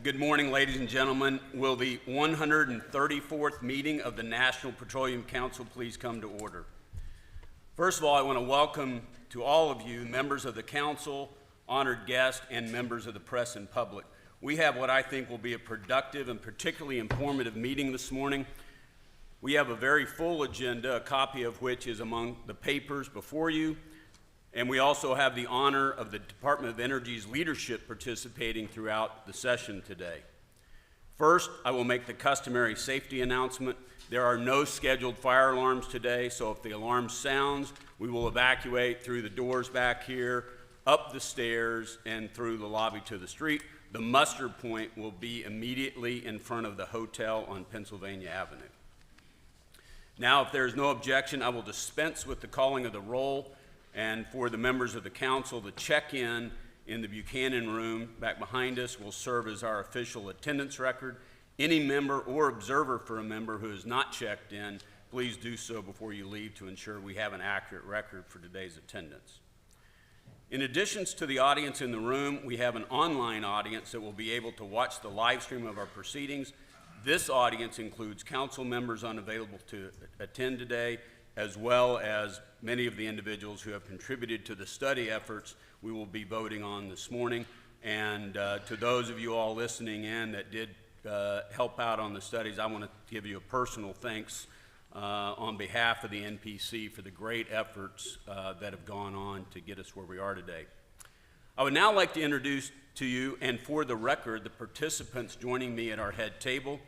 Well, good morning, ladies and gentlemen. Will the 134th meeting of the National Petroleum Council please come to order? First of all, I want to welcome to all of you, members of the council, honored guests, and members of the press and public. We have what I think will be a productive and particularly informative meeting this morning. We have a very full agenda, a copy of which is among the papers before you. And we also have the honor of the Department of Energy's leadership participating throughout the session today. First, I will make the customary safety announcement. There are no scheduled fire alarms today, so if the alarm sounds, we will evacuate through the doors back here, up the stairs, and through the lobby to the street. The muster point will be immediately in front of the hotel on Pennsylvania Avenue. Now, if there is no objection, I will dispense with the calling of the roll. And for the members of the council, the check-in in the Buchanan room back behind us will serve as our official attendance record. Any member or observer for a member who is not checked in, please do so before you leave to ensure we have an accurate record for today's attendance. In addition to the audience in the room, we have an online audience that will be able to watch the live stream of our proceedings. This audience includes council members unavailable to attend today, as well as many of the individuals who have contributed to the study efforts we will be voting on this morning. And to those of you all listening in that did help out on the studies, I want to give you a personal thanks on behalf of the NPC for the great efforts that have gone on to get us where we are today. I would now like to introduce to you, and for the record, the participants joining me at our head table.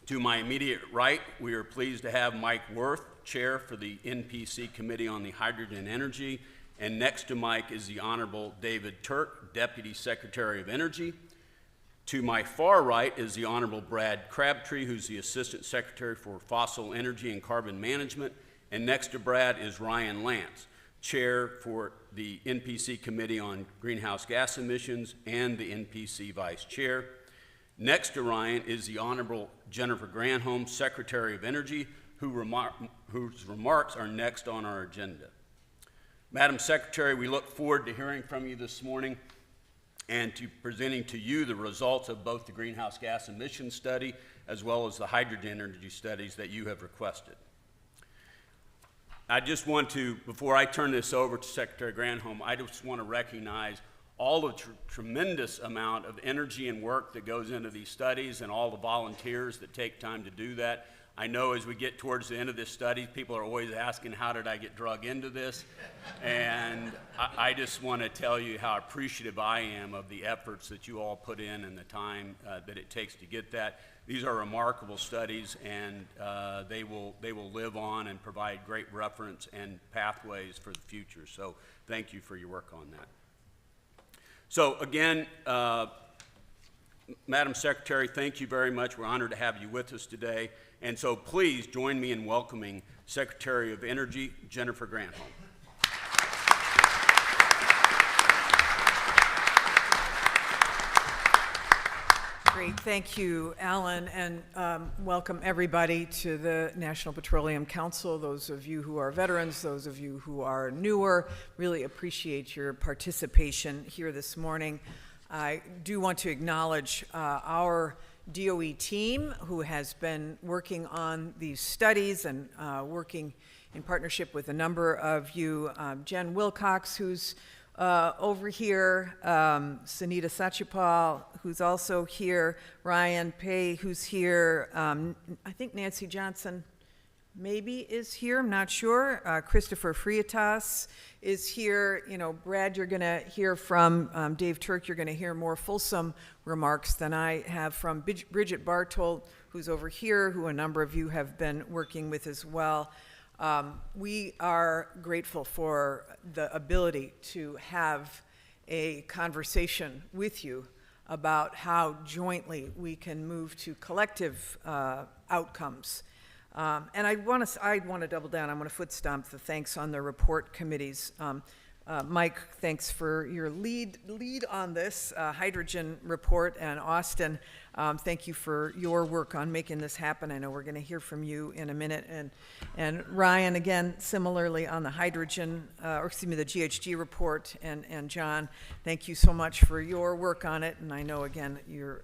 To my immediate right, we are pleased to have Mike Wirth, Chair for the NPC Committee on the Hydrogen Energy, and next to Mike is the Honorable David Turk, Deputy Secretary of Energy. To my far right is the Honorable Brad Crabtree, who's the Assistant Secretary for Fossil Energy and Carbon Management, and next to Brad is Ryan Lance, Chair for the NPC Committee on Greenhouse Gas Emissions and the NPC Vice Chair. Next to Ryan is the Honorable Jennifer Granholm, Secretary of Energy, whose remarks are next on our agenda. Madam Secretary, we look forward to hearing from you this morning and to presenting to you the results of both the greenhouse gas emissions study as well as the hydrogen energy studies that you have requested. I just want to, before I turn this over to Secretary Granholm, I just want to recognize all the tremendous amount of energy and work that goes into these studies and all the volunteers that take time to do that. I know as we get towards the end of this study, people are always asking, how did I get drug into this? And I just want to tell you how appreciative I am of the efforts that you all put in and the time that it takes to get that. These are remarkable studies, and they will live on and provide great reference and pathways for the future. So thank you for your work on that. So again, Madam Secretary, thank you very much. We're honored to have you with us today. And so please join me in welcoming Secretary of Energy, Jennifer Granholm. Great, thank you, Alan, and welcome everybody to the National Petroleum Council. Those of you who are veterans, those of you who are newer, really appreciate your participation here this morning. I do want to acknowledge our DOE team who has been working on these studies and working in partnership with a number of you. Jen Wilcox, who's over here, Sunita Sachipal, who's also here, Ryan Pei, who's here, I think Nancy Johnson maybe is here, I'm not sure. Christopher Friatas is here. You know, Brad, you're gonna hear from Dave Turk, you're gonna hear more fulsome remarks than I have from Bridget Bartold, who's over here, who a number of you have been working with as well. We are grateful for the ability to have a conversation with you about how jointly we can move to collective outcomes. And I want to double down. I want to foot stomp the thanks on the report committees. Mike, thanks for your lead on this hydrogen report, and Austin, thank you for your work on making this happen. I know we're going to hear from you in a minute, and Ryan, again, similarly on the hydrogen, the GHG report, and John, thank you so much for your work on it. And I know, again,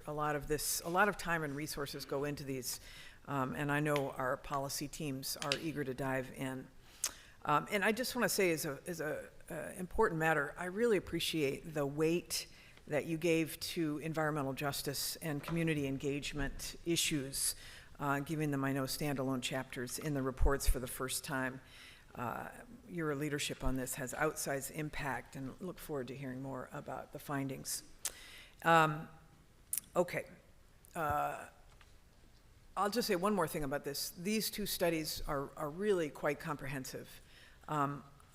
a lot of time and resources go into these, and I know our policy teams are eager to dive in. And I just want to say, as a important matter, I really appreciate the weight that you gave to environmental justice and community engagement issues, giving them, I know, standalone chapters in the reports for the first time. Your leadership on this has outsized impact, and look forward to hearing more about the findings. Okay. I'll just say one more thing about this. These two studies are really quite comprehensive.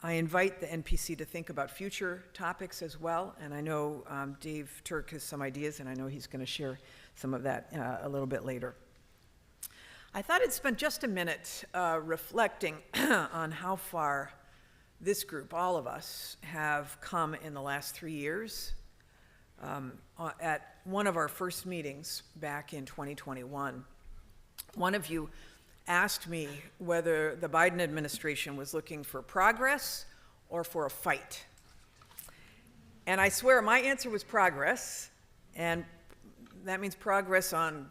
I invite the NPC to think about future topics as well, and I know Dave Turk has some ideas, and I know he's going to share some of that a little bit later. I thought I'd spend just a minute reflecting on how far this group, all of us, have come in the last 3 years. At one of our first meetings back in 2021, one of you asked me whether the Biden administration was looking for progress or for a fight. And I swear my answer was progress, and that means progress on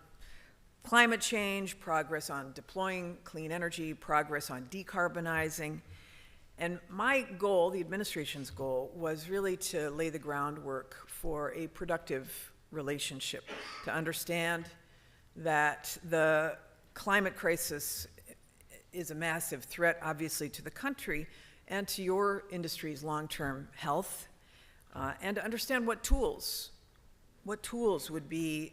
climate change, progress on deploying clean energy, progress on decarbonizing. And my goal, the administration's goal, was really to lay the groundwork for a productive relationship, to understand that the climate crisis is a massive threat, obviously, to the country and to your industry's long-term health, and to understand what tools would be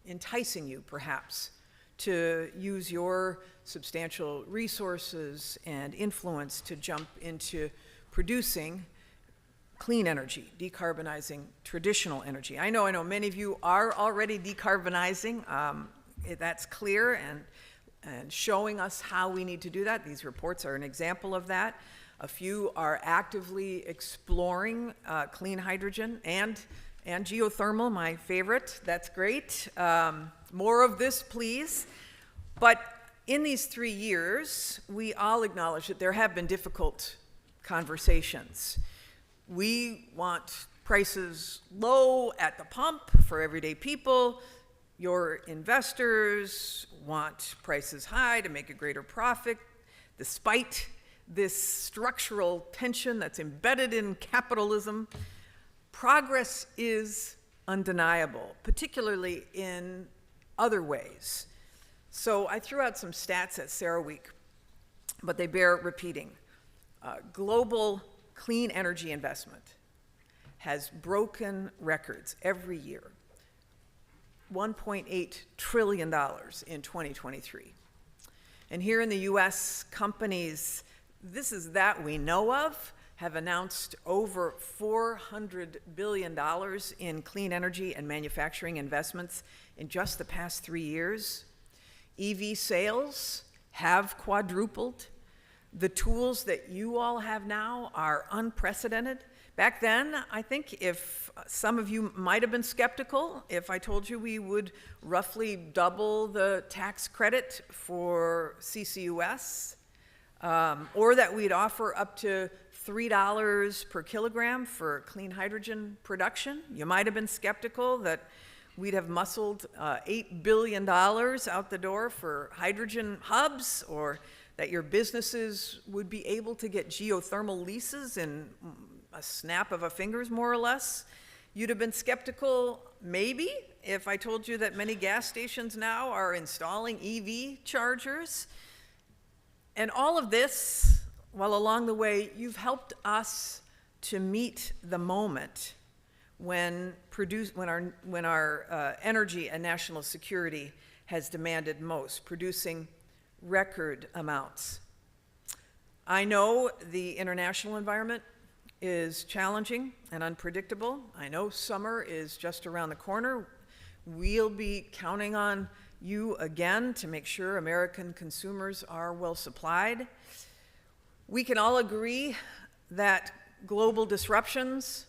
enticing you, perhaps, to use your substantial resources and influence to jump into producing clean energy, decarbonizing traditional energy. I know many of you are already decarbonizing. That's clear, and showing us how we need to do that. These reports are an example of that. A few are actively exploring clean hydrogen and geothermal, my favorite. That's great. More of this, please. But in these 3 years, we all acknowledge that there have been difficult conversations. We want prices low at the pump for everyday people. Your investors want prices high to make a greater profit, despite this structural tension that's embedded in capitalism. Progress is undeniable, particularly in other ways. So I threw out some stats at Sarah Week, but they bear repeating. Global clean energy investment has broken records every year. $1.8 trillion in 2023. And here in the US, companies, this is that we know of, have announced over $400 billion in clean energy and manufacturing investments in just the past 3 years. EV sales have quadrupled. The tools that you all have now are unprecedented. Back then, I think if some of you might have been skeptical if I told you we would roughly double the tax credit for CCUS, or that we'd offer up to $3 per kilogram for clean hydrogen production. You might have been skeptical that we'd have muscled $8 billion out the door for hydrogen hubs, or that your businesses would be able to get geothermal leases in a snap of a fingers, more or less. You'd have been skeptical, maybe, if I told you that many gas stations now are installing EV chargers. And all of this, while along the way, you've helped us to meet the moment when our energy and national security has demanded most, producing record amounts. I know the international environment is challenging and unpredictable. I know summer is just around the corner. We'll be counting on you again to make sure American consumers are well supplied. We can all agree that global disruptions,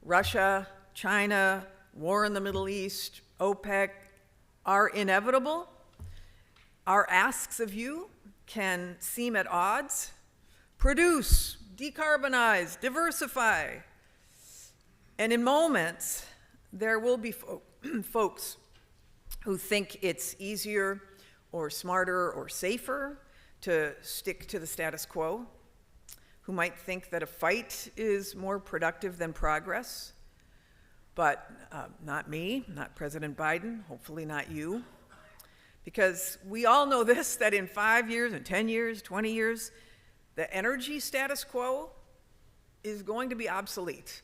Russia, China, war in the Middle East, OPEC, are inevitable, our asks of you can seem at odds. Produce, decarbonize, diversify. And in moments, there will be folks who think it's easier or smarter or safer to stick to the status quo, who might think that a fight is more productive than progress. But not me, not President Biden, hopefully not you. Because we all know this, that in 5 years, and 10 years, 20 years, the energy status quo is going to be obsolete.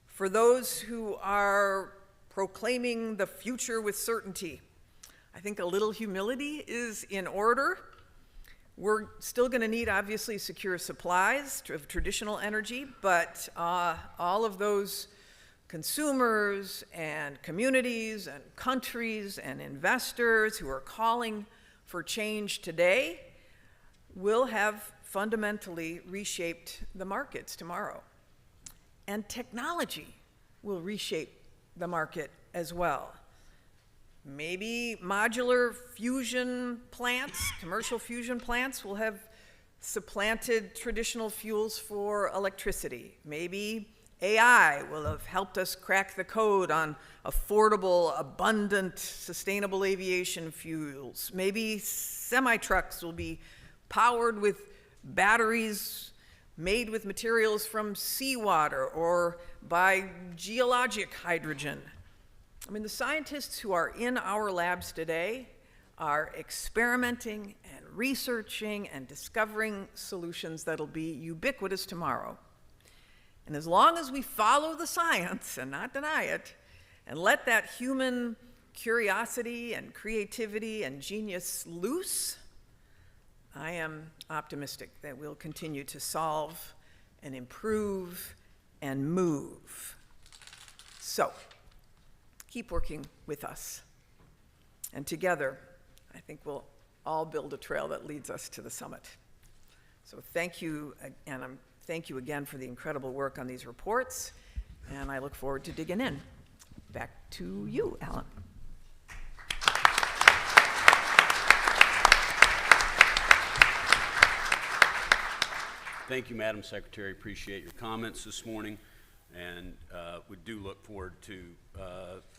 For those who are proclaiming the future with certainty, I think a little humility is in order. We're still going to need, obviously, secure supplies of traditional energy, but all of those consumers and communities and countries and investors who are calling for change today will have fundamentally reshaped the markets tomorrow. And technology will reshape the market as well. Maybe modular fusion plants, commercial fusion plants, will have supplanted traditional fuels for electricity. Maybe AI will have helped us crack the code on affordable, abundant, sustainable aviation fuels. Maybe semi-trucks will be powered with batteries made with materials from seawater or by geologic hydrogen. I mean, the scientists who are in our labs today are experimenting and researching and discovering solutions that'll be ubiquitous tomorrow. And as long as we follow the science and not deny it, and let that human curiosity and creativity and genius loose, I am optimistic that we'll continue to solve and improve and move. So, keep working with us. And together, I think we'll all build a trail that leads us to the summit. So thank you, and thank you again for the incredible work on these reports, and I look forward to digging in. Back to you, Alan. Thank you, Madam Secretary. Appreciate your comments this morning, and we do look forward to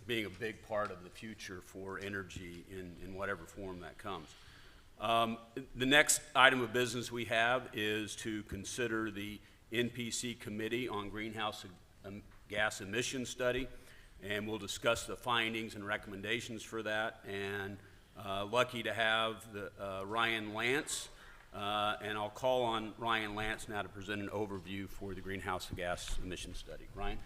being a big part of the future for energy in whatever form that comes. The next item of business we have is to consider the NPC Committee on Greenhouse Gas Emissions Study, and we'll discuss the findings and recommendations for that. And lucky to have Ryan Lance, and I'll call on Ryan Lance now to present an overview for the Greenhouse Gas Emissions Study. Ryan?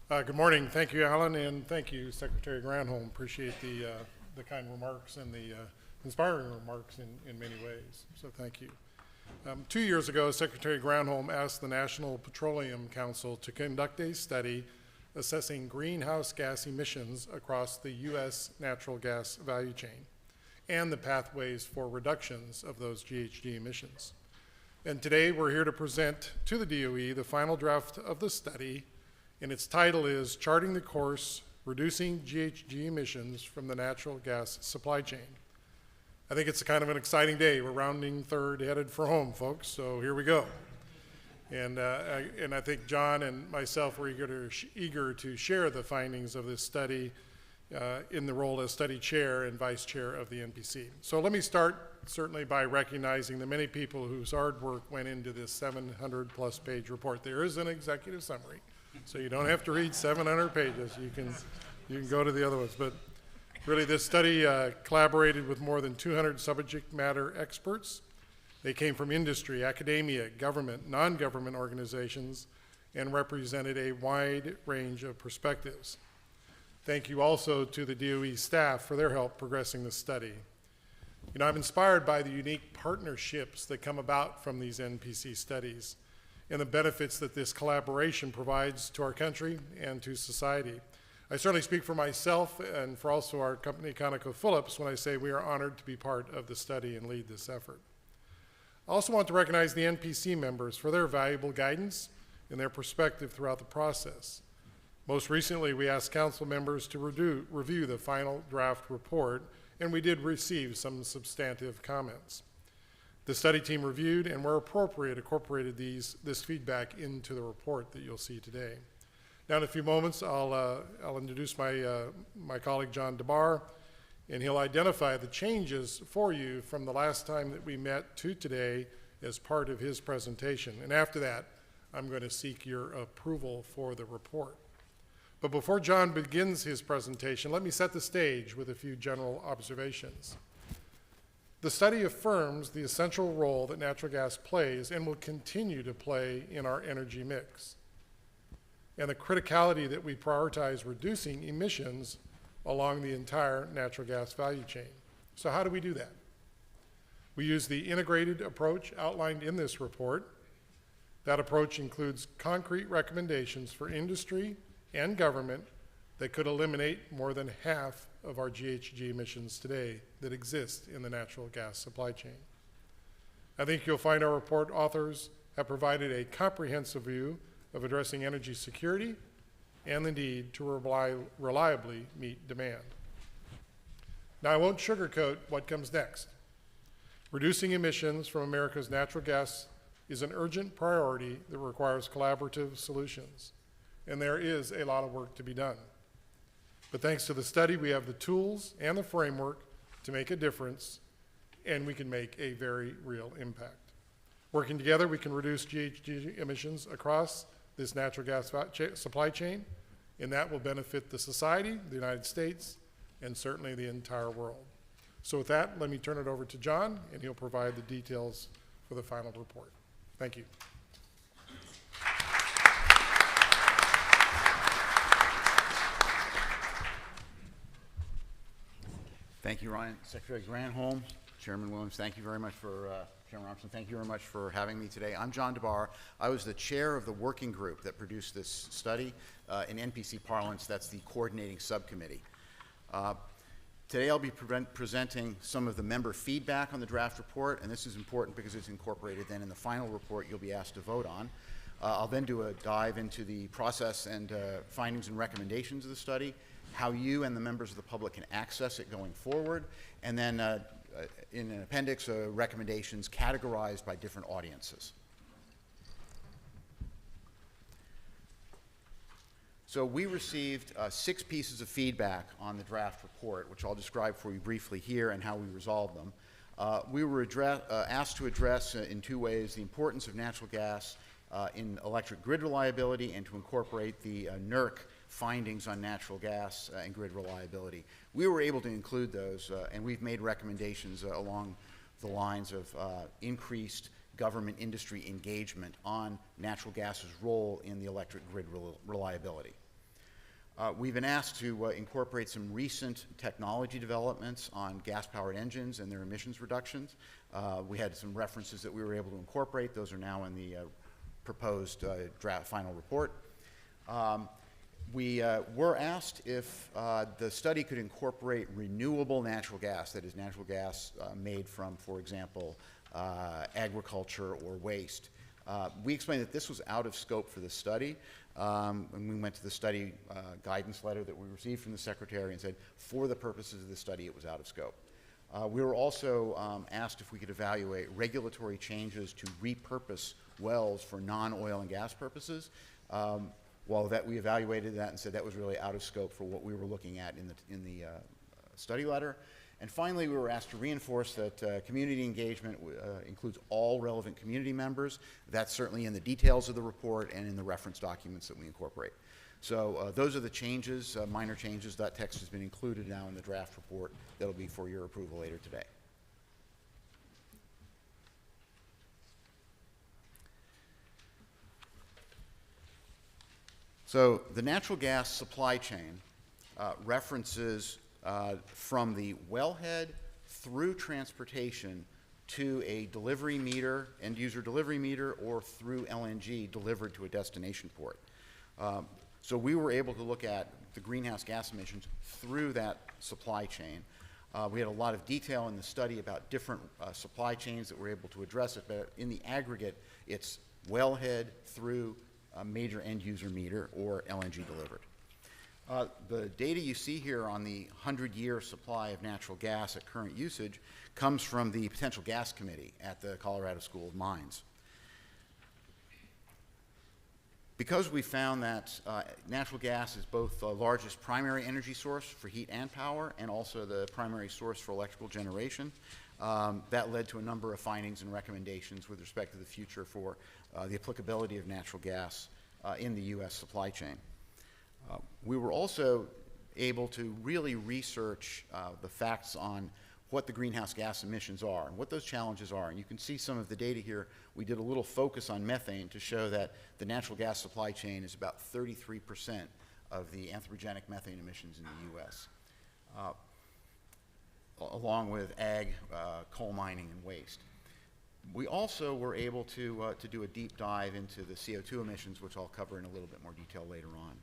Good morning. Thank you, Alan, and thank you, Secretary Granholm. Appreciate the kind remarks and the inspiring remarks in many ways, so thank you. 2 years ago, Secretary Granholm asked the National Petroleum Council to conduct a study assessing greenhouse gas emissions across the U.S. natural gas value chain and the pathways for reductions of those GHG emissions. And today, we're here to present to the DOE the final draft of the study, and its title is Charting the Course, Reducing GHG Emissions from the Natural Gas Supply Chain. I think it's kind of an exciting day. We're rounding third, headed for home, folks, so here we go. And I think John and myself were eager to share the findings of this study in the role as study chair and vice chair of the NPC. So let me start certainly by recognizing the many people whose hard work went into this 700-plus page report. There is an executive summary, so you don't have to read 700 pages. You can go to the other ones. But really, this study collaborated with more than 200 subject matter experts. They came from industry, academia, government, non-government organizations, and represented a wide range of perspectives. Thank you also to the DOE staff for their help progressing the study. You know, I'm inspired by the unique partnerships that come about from these NPC studies and the benefits that this collaboration provides to our country and to society. I certainly speak for myself and for also our company, ConocoPhillips, when I say we are honored to be part of the study and lead this effort. I also want to recognize the NPC members for their valuable guidance and their perspective throughout the process. Most recently, we asked council members to review the final draft report, and we did receive some substantive comments. The study team reviewed and, where appropriate, incorporated this feedback into the report that you'll see today. Now, in a few moments, I'll introduce my colleague, John Dabbar, and he'll identify the changes for you from the last time that we met to today as part of his presentation. And after that, I'm going to seek your approval for the report. But before John begins his presentation, let me set the stage with a few general observations. The study affirms the essential role that natural gas plays and will continue to play in our energy mix, and the criticality that we prioritize reducing emissions along the entire natural gas value chain. So how do we do that? We use the integrated approach outlined in this report. That approach includes concrete recommendations for industry and government that could eliminate more than half of our GHG emissions today that exist in the natural gas supply chain. I think you'll find our report authors have provided a comprehensive view of addressing energy security and the need to reliably meet demand. Now, I won't sugarcoat what comes next. Reducing emissions from America's natural gas is an urgent priority that requires collaborative solutions, and there is a lot of work to be done. But thanks to the study, we have the tools and the framework to make a difference, and we can make a very real impact. Working together, we can reduce GHG emissions across this natural gas supply chain, and that will benefit the society, the United States, and certainly the entire world. So with that, let me turn it over to John, and he'll provide the details for the final report. Thank you. Thank you, Ryan. Secretary Granholm, Chairman Williams, thank you very much for, Chairman Armstrong, thank you very much for having me today. I'm John Dabbar. I was the chair of the working group that produced this study. In NPC parlance, that's the coordinating subcommittee. Today I'll be presenting some of the member feedback on the draft report, and this is important because it's incorporated then in the final report you'll be asked to vote on. I'll then do a dive into the process and findings and recommendations of the study, how you and the members of the public can access it going forward, and then in an appendix, recommendations categorized by different audiences. So we received 6 pieces of feedback on the draft report, which I'll describe for you briefly here and how we resolved them. We were asked to address in 2 ways the importance of natural gas in electric grid reliability and to incorporate the NERC findings on natural gas and grid reliability. We were able to include those, and we've made recommendations along the lines of increased government industry engagement on natural gas's role in the electric grid reliability. We've been asked to incorporate some recent technology developments on gas-powered engines and their emissions reductions. We had some references that we were able to incorporate. Those are now in the proposed draft final report. We were asked if the study could incorporate renewable natural gas, that is natural gas made from, for example, agriculture or waste. We explained that this was out of scope for the study, and we went to the study guidance letter that we received from the Secretary and said, for the purposes of the study, it was out of scope. We were also asked if we could evaluate regulatory changes to repurpose wells for non-oil and gas purposes. Well, that we evaluated that and said that was really out of scope for what we were looking at in the study letter. And finally, we were asked to reinforce that community engagement includes all relevant community members. That's certainly in the details of the report and in the reference documents that we incorporate. So those are the changes, minor changes. That text has been included now in the draft report that'll be for your approval later today. So the natural gas supply chain references from the wellhead through transportation to a delivery meter, end user delivery meter, or through LNG delivered to a destination port. So we were able to look at the greenhouse gas emissions through that supply chain. We had a lot of detail in the study about different supply chains that were able to address it, but in the aggregate, it's wellhead through a major end user meter or LNG delivered. The data you see here on the 100-year supply of natural gas at current usage comes from the Potential Gas Committee at the Colorado School of Mines. Because we found that natural gas is both the largest primary energy source for heat and power, and also the primary source for electrical generation, that led to a number of findings and recommendations with respect to the future for the applicability of natural gas in the U.S. supply chain. We were also able to really research the facts on what the greenhouse gas emissions are and what those challenges are. And you can see some of the data here. We did a little focus on methane to show that the natural gas supply chain is about 33% of the anthropogenic methane emissions in the U.S., along with ag, coal mining, and waste. We also were able to do a deep dive into the CO2 emissions, which I'll cover in a little bit more detail later on.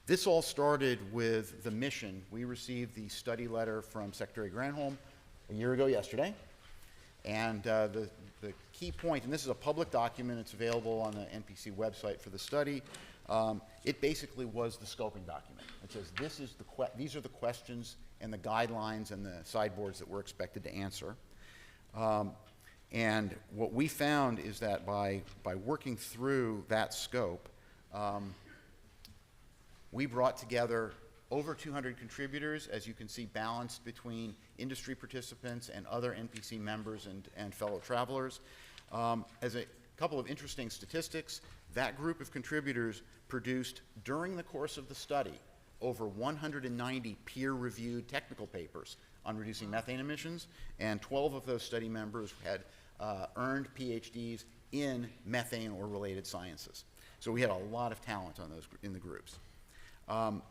This all started with the mission. We received the study letter from Secretary Granholm a year ago yesterday. And the key point, and this is a public document, it's available on the NPC website for the study. It basically was the scoping document. It says these are the questions and the guidelines and the sideboards that we're expected to answer. And what we found is that by working through that scope, we brought together over 200 contributors, as you can see, balanced between industry participants and other NPC members and fellow travelers. As a couple of interesting statistics, that group of contributors produced, during the course of the study, over 190 peer-reviewed technical papers on reducing methane emissions, and 12 of those study members had earned PhDs in methane or related sciences. So we had a lot of talent on those in the groups.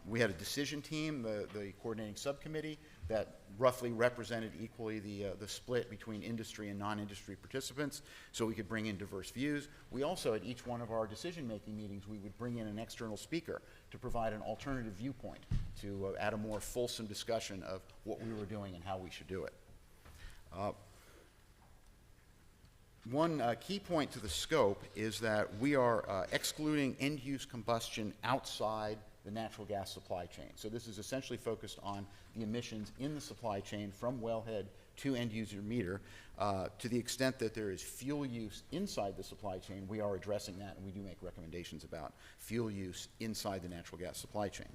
We had a decision team, the coordinating subcommittee, that roughly represented equally the split between industry and non-industry participants, so we could bring in diverse views. We also, at each one of our decision-making meetings, we would bring in an external speaker to provide an alternative viewpoint to add a more fulsome discussion of what we were doing and how we should do it. One key point to the scope is that we are excluding end-use combustion outside the natural gas supply chain. So this is essentially focused on the emissions in the supply chain from wellhead to end user meter. To the extent that there is fuel use inside the supply chain, we are addressing that, and we do make recommendations about fuel use inside the natural gas supply chain.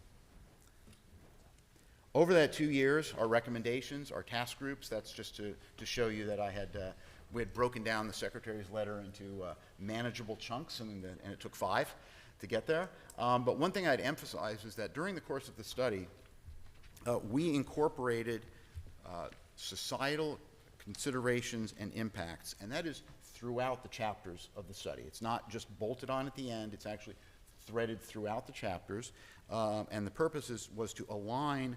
Over that 2 years, our recommendations, our task groups, that's just to show you that we had broken down the Secretary's letter into manageable chunks, and it took 5 to get there. But one thing I'd emphasize is that during the course of the study, we incorporated societal considerations and impacts, and that is throughout the chapters of the study. It's not just bolted on at the end, it's actually threaded throughout the chapters, and the purpose was to align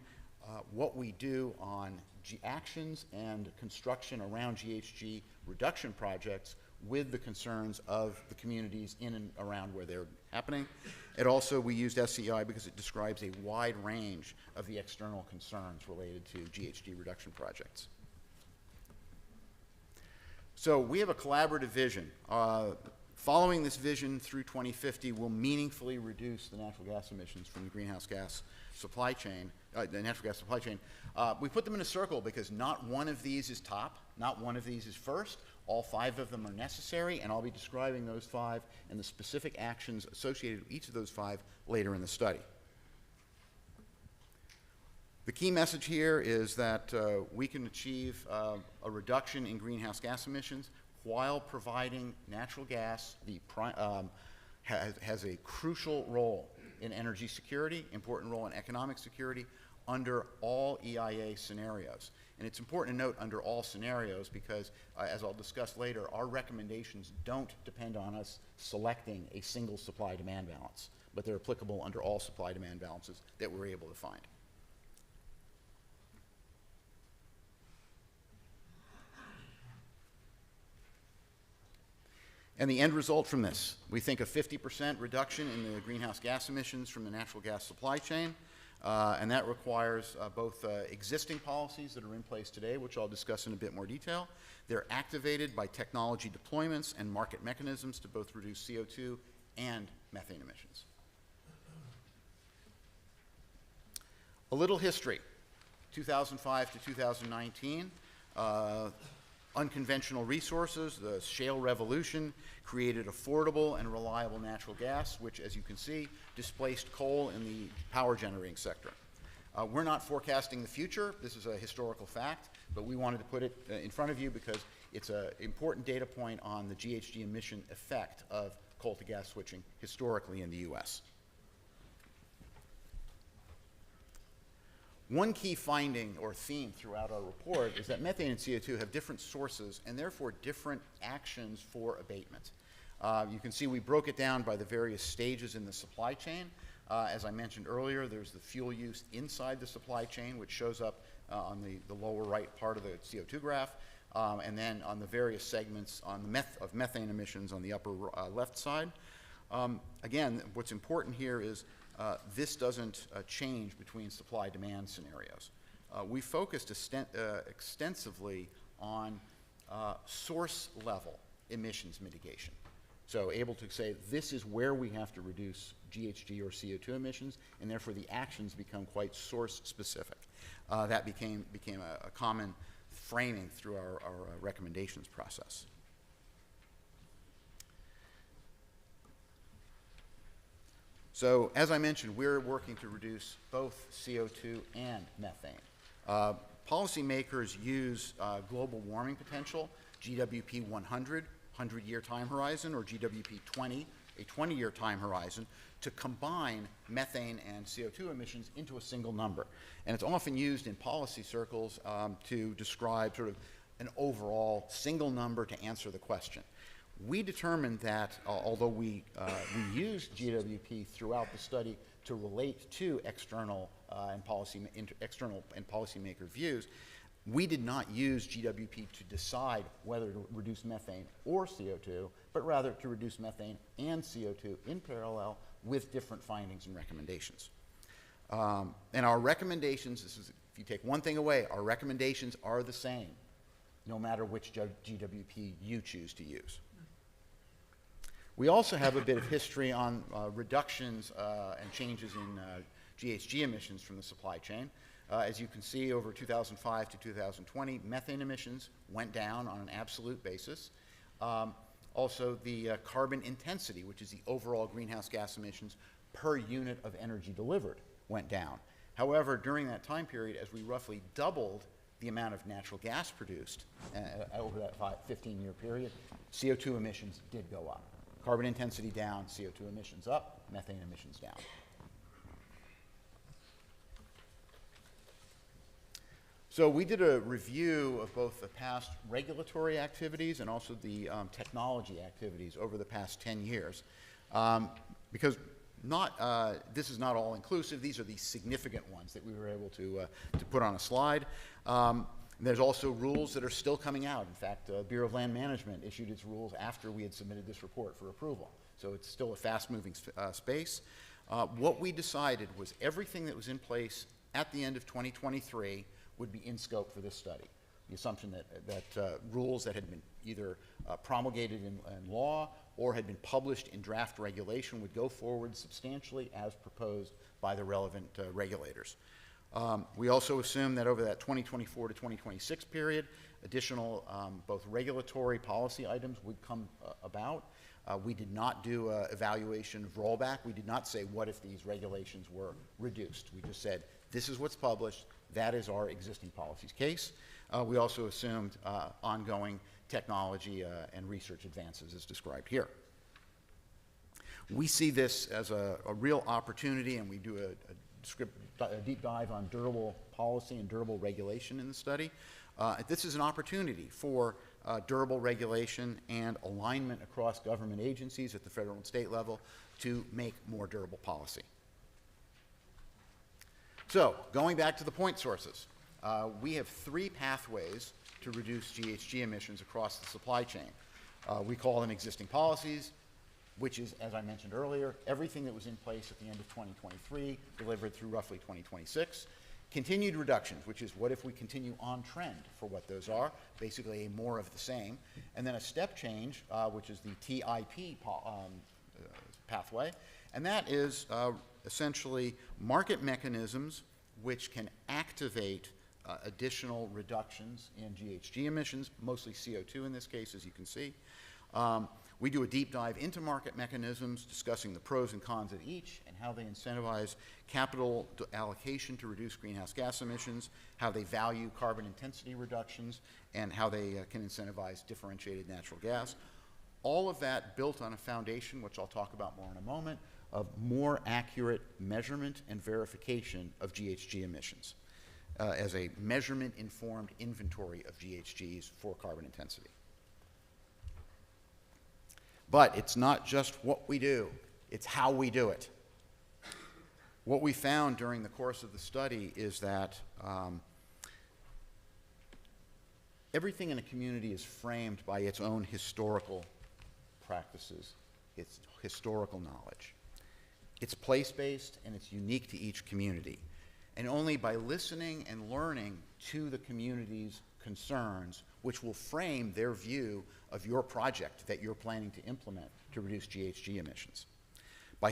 what we do on actions and construction around GHG reduction projects with the concerns of the communities in and around where they're happening. And also, we used SCI because it describes a wide range of the external concerns related to GHG reduction projects. So we have a collaborative vision. Following this vision through 2050 will meaningfully reduce the natural gas emissions from the greenhouse gas supply chain, the natural gas supply chain. We put them in a circle because not one of these is top, not one of these is first. All 5 of them are necessary, and I'll be describing those 5 and the specific actions associated with each of those 5 later in the study. The key message here is that we can achieve a reduction in greenhouse gas emissions while providing natural gas has a crucial role in energy security, important role in economic security under all EIA scenarios. And it's important to note under all scenarios because, as I'll discuss later, our recommendations don't depend on us selecting a single supply-demand balance, but they're applicable under all supply-demand balances that we're able to find. And the end result from this, we think a 50% reduction in the greenhouse gas emissions from the natural gas supply chain, and that requires both existing policies that are in place today, which I'll discuss in a bit more detail. They're activated by technology deployments and market mechanisms to both reduce CO2 and methane emissions. A little history, 2005 to 2019. Unconventional resources, the shale revolution, created affordable and reliable natural gas, which, as you can see, displaced coal in the power generating sector. We're not forecasting the future. This is a historical fact, but we wanted to put it in front of you because it's an important data point on the GHG emission effect of coal to gas switching historically in the U.S. One key finding or theme throughout our report is that methane and CO2 have different sources and therefore different actions for abatement. You can see we broke it down by the various stages in the supply chain. As I mentioned earlier, there's the fuel use inside the supply chain, which shows up on the lower right part of the CO2 graph, and then on the various segments on the of methane emissions on the upper left side. Again, what's important here is this doesn't change between supply-demand scenarios. We focused extensively on source-level emissions mitigation. So able to say this is where we have to reduce GHG or CO2 emissions, and therefore the actions become quite source-specific. That became a common framing through our recommendations process. So, as I mentioned, we're working to reduce both CO2 and methane. Policymakers use global warming potential, GWP 100, 100-year time horizon, or GWP 20, a 20-year time horizon, to combine methane and CO2 emissions into a single number. And it's often used in policy circles to describe sort of an overall single number to answer the question. We determined that although we used GWP throughout the study to relate to external and policymaker views, we did not use GWP to decide whether to reduce methane or CO2, but rather to reduce methane and CO2 in parallel with different findings and recommendations. And our recommendations, this is, if you take one thing away, our recommendations are the same, no matter which GWP you choose to use. We also have a bit of history on reductions and changes in GHG emissions from the supply chain. As you can see, over 2005 to 2020, methane emissions went down on an absolute basis. Also, the carbon intensity, which is the overall greenhouse gas emissions per unit of energy delivered, went down. However, during that time period, as we roughly doubled the amount of natural gas produced over that 15-year period, CO2 emissions did go up. Carbon intensity down, CO2 emissions up, methane emissions down. So we did a review of both the past regulatory activities and also the technology activities over the past 10 years. Because this is not all inclusive. These are the significant ones that we were able to put on a slide. There's also rules that are still coming out. In fact, the Bureau of Land Management issued its rules after we had submitted this report for approval. So it's still a fast-moving space. What we decided was everything that was in place at the end of 2023 would be in scope for this study. The assumption that rules that had been either promulgated in law or had been published in draft regulation would go forward substantially as proposed by the relevant regulators. We also assumed that over that 2024 to 2026 period, additional both regulatory policy items would come about. We did not do an evaluation of rollback. We did not say, what if these regulations were reduced? We just said, this is what's published. That is our existing policies case. We also assumed ongoing technology and research advances as described here. We see this as a real opportunity, and we do a deep dive on durable policy and durable regulation in the study. This is an opportunity for durable regulation and alignment across government agencies at the federal and state level to make more durable policy. So, going back to the point sources, we have three pathways to reduce GHG emissions across the supply chain. We call them existing policies, which is, as I mentioned earlier, everything that was in place at the end of 2023, delivered through roughly 2026. Continued reductions, which is what if we continue on trend for what those are, basically a more of the same. And then a step change, which is the TIP pathway. And that is essentially market mechanisms which can activate additional reductions in GHG emissions, mostly CO2 in this case, as you can see. We do a deep dive into market mechanisms, discussing the pros and cons of each and how they incentivize capital allocation to reduce greenhouse gas emissions, how they value carbon intensity reductions, and how they can incentivize differentiated natural gas. All of that built on a foundation, which I'll talk about more in a moment, of more accurate measurement and verification of GHG emissions as a measurement-informed inventory of GHGs for carbon intensity. But it's not just what we do, it's how we do it. What we found during the course of the study is that everything in a community is framed by its own historical practices, its historical knowledge. It's place-based and it's unique to each community. And only by listening and learning to the community's concerns, which will frame their view of your project that you're planning to implement to reduce GHG emissions. By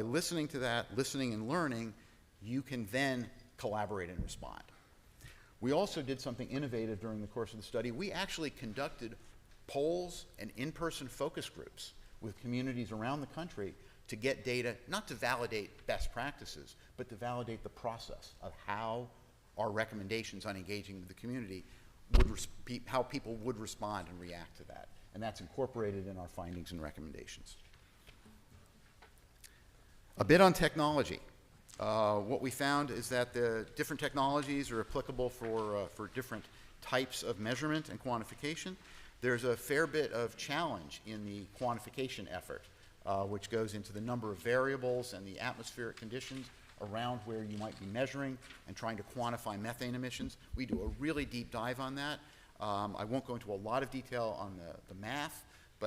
listening to that, listening and learning, you can then collaborate and respond. We also did something innovative during the course of the study. We actually conducted polls and in-person focus groups with communities around the country to get data, not to validate best practices, but to validate the process of how our recommendations on engaging with the community how people would respond and react to that. And that's incorporated in our findings and recommendations. A bit on technology. What we found is that the different technologies are applicable for different types of measurement and quantification. There's a fair bit of challenge in the quantification effort, which goes into the number of variables and the atmospheric conditions around where you might be measuring and trying to quantify methane emissions. We do a really deep dive on that. I won't go into a lot of detail on the math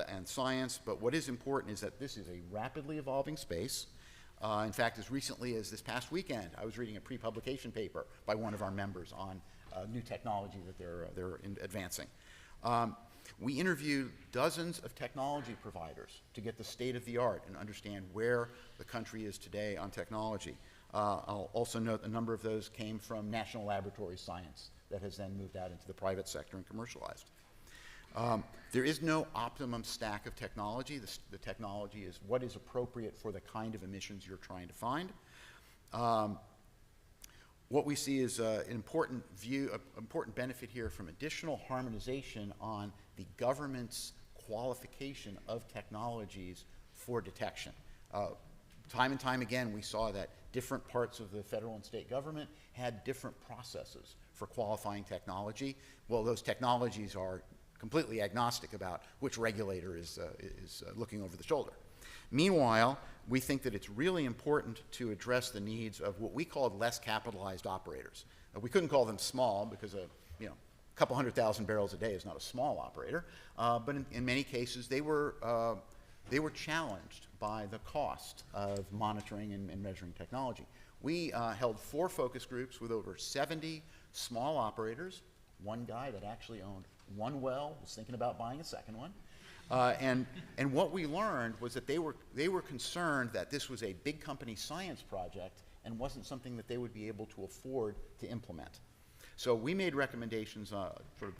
and science, but what is important is that this is a rapidly evolving space. In fact, as recently as this past weekend, I was reading a pre-publication paper by one of our members on new technology that they're advancing. We interviewed dozens of technology providers to get the state of the art and understand where the country is today on technology. I'll also note a number of those came from national laboratory science that has then moved out into the private sector and commercialized. There is no optimum stack of technology. The technology is what is appropriate for the kind of emissions you're trying to find. What we see is an important benefit here from additional harmonization on the government's qualification of technologies for detection. Time and time again, we saw that different parts of the federal and state government had different processes for qualifying technology. Well, those technologies are completely agnostic about which regulator is looking over the shoulder. Meanwhile, we think that it's really important to address the needs of what we called less capitalized operators. We couldn't call them small because a couple 100,000 barrels a day is not a small operator, but in many cases they were challenged by the cost of monitoring and measuring technology. We held 4 focus groups with over 70 small operators. One guy that actually owned 1 well was thinking about buying a second one. And what we learned was that they were concerned that this was a big company science project and wasn't something that they would be able to afford to implement. So we made recommendations sort of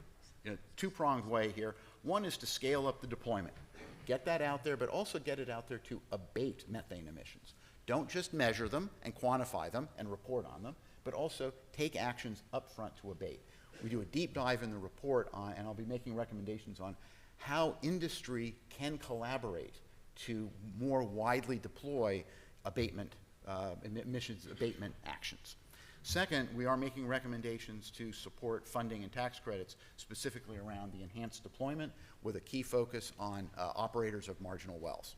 in a 2-pronged way here. One is to scale up the deployment. Get that out there, but also get it out there to abate methane emissions. Don't just measure them and quantify them and report on them, but also take actions up front to abate. We do a deep dive in the report on, and I'll be making recommendations on how industry can collaborate to more widely deploy emissions abatement actions. Second, we are making recommendations to support funding and tax credits, specifically around the enhanced deployment, with a key focus on operators of marginal wells.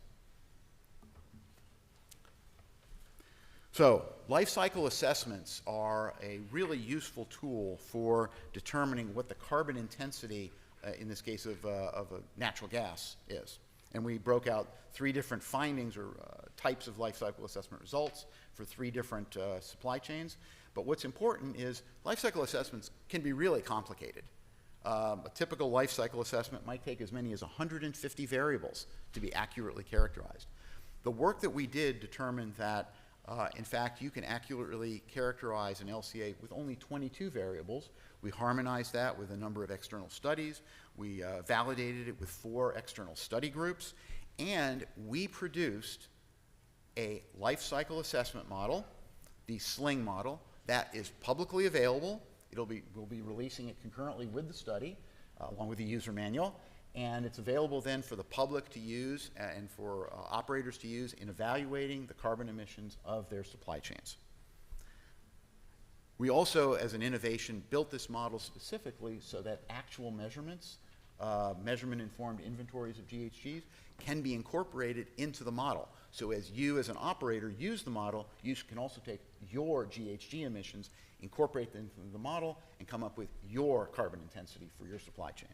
So, life cycle assessments are a really useful tool for determining what the carbon intensity in this case of a natural gas, is. And we broke out 3 different findings or types of life cycle assessment results for 3 different supply chains. But what's important is life cycle assessments can be really complicated. A typical life cycle assessment might take as many as 150 variables to be accurately characterized. The work that we did determined that, in fact, you can accurately characterize an LCA with only 22 variables. We harmonized that with a number of external studies. We validated it with 4 external study groups. And we produced a life cycle assessment model, the SLING model, that is publicly available. We'll be releasing it concurrently with the study, along with the user manual. And it's available then for the public to use and for operators to use in evaluating the carbon emissions of their supply chains. We also, as an innovation, built this model specifically so that actual measurements, measurement-informed inventories of GHGs, can be incorporated into the model. So as you, as an operator, use the model, you can also take your GHG emissions, incorporate them into the model, and come up with your carbon intensity for your supply chain.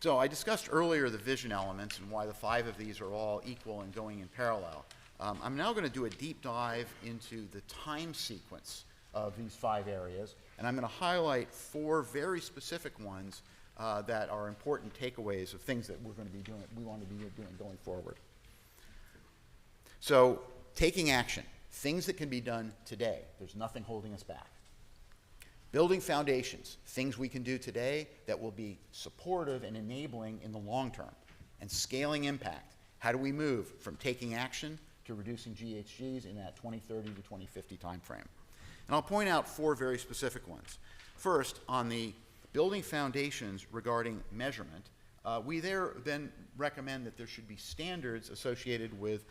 So I discussed earlier the vision elements and why the 5 of these are all equal and going in parallel. I'm now going to do a deep dive into the time sequence of these 5 areas, and I'm going to highlight 4 very specific ones that are important takeaways of things that we're going to be doing, we want to be doing going forward. So, taking action, things that can be done today. There's nothing holding us back. Building foundations, things we can do today that will be supportive and enabling in the long term. And scaling impact. How do we move from taking action to reducing GHGs in that 2030 to 2050 timeframe? And I'll point out 4 very specific ones. First, on the building foundations regarding measurement, we then recommend that there should be standards associated with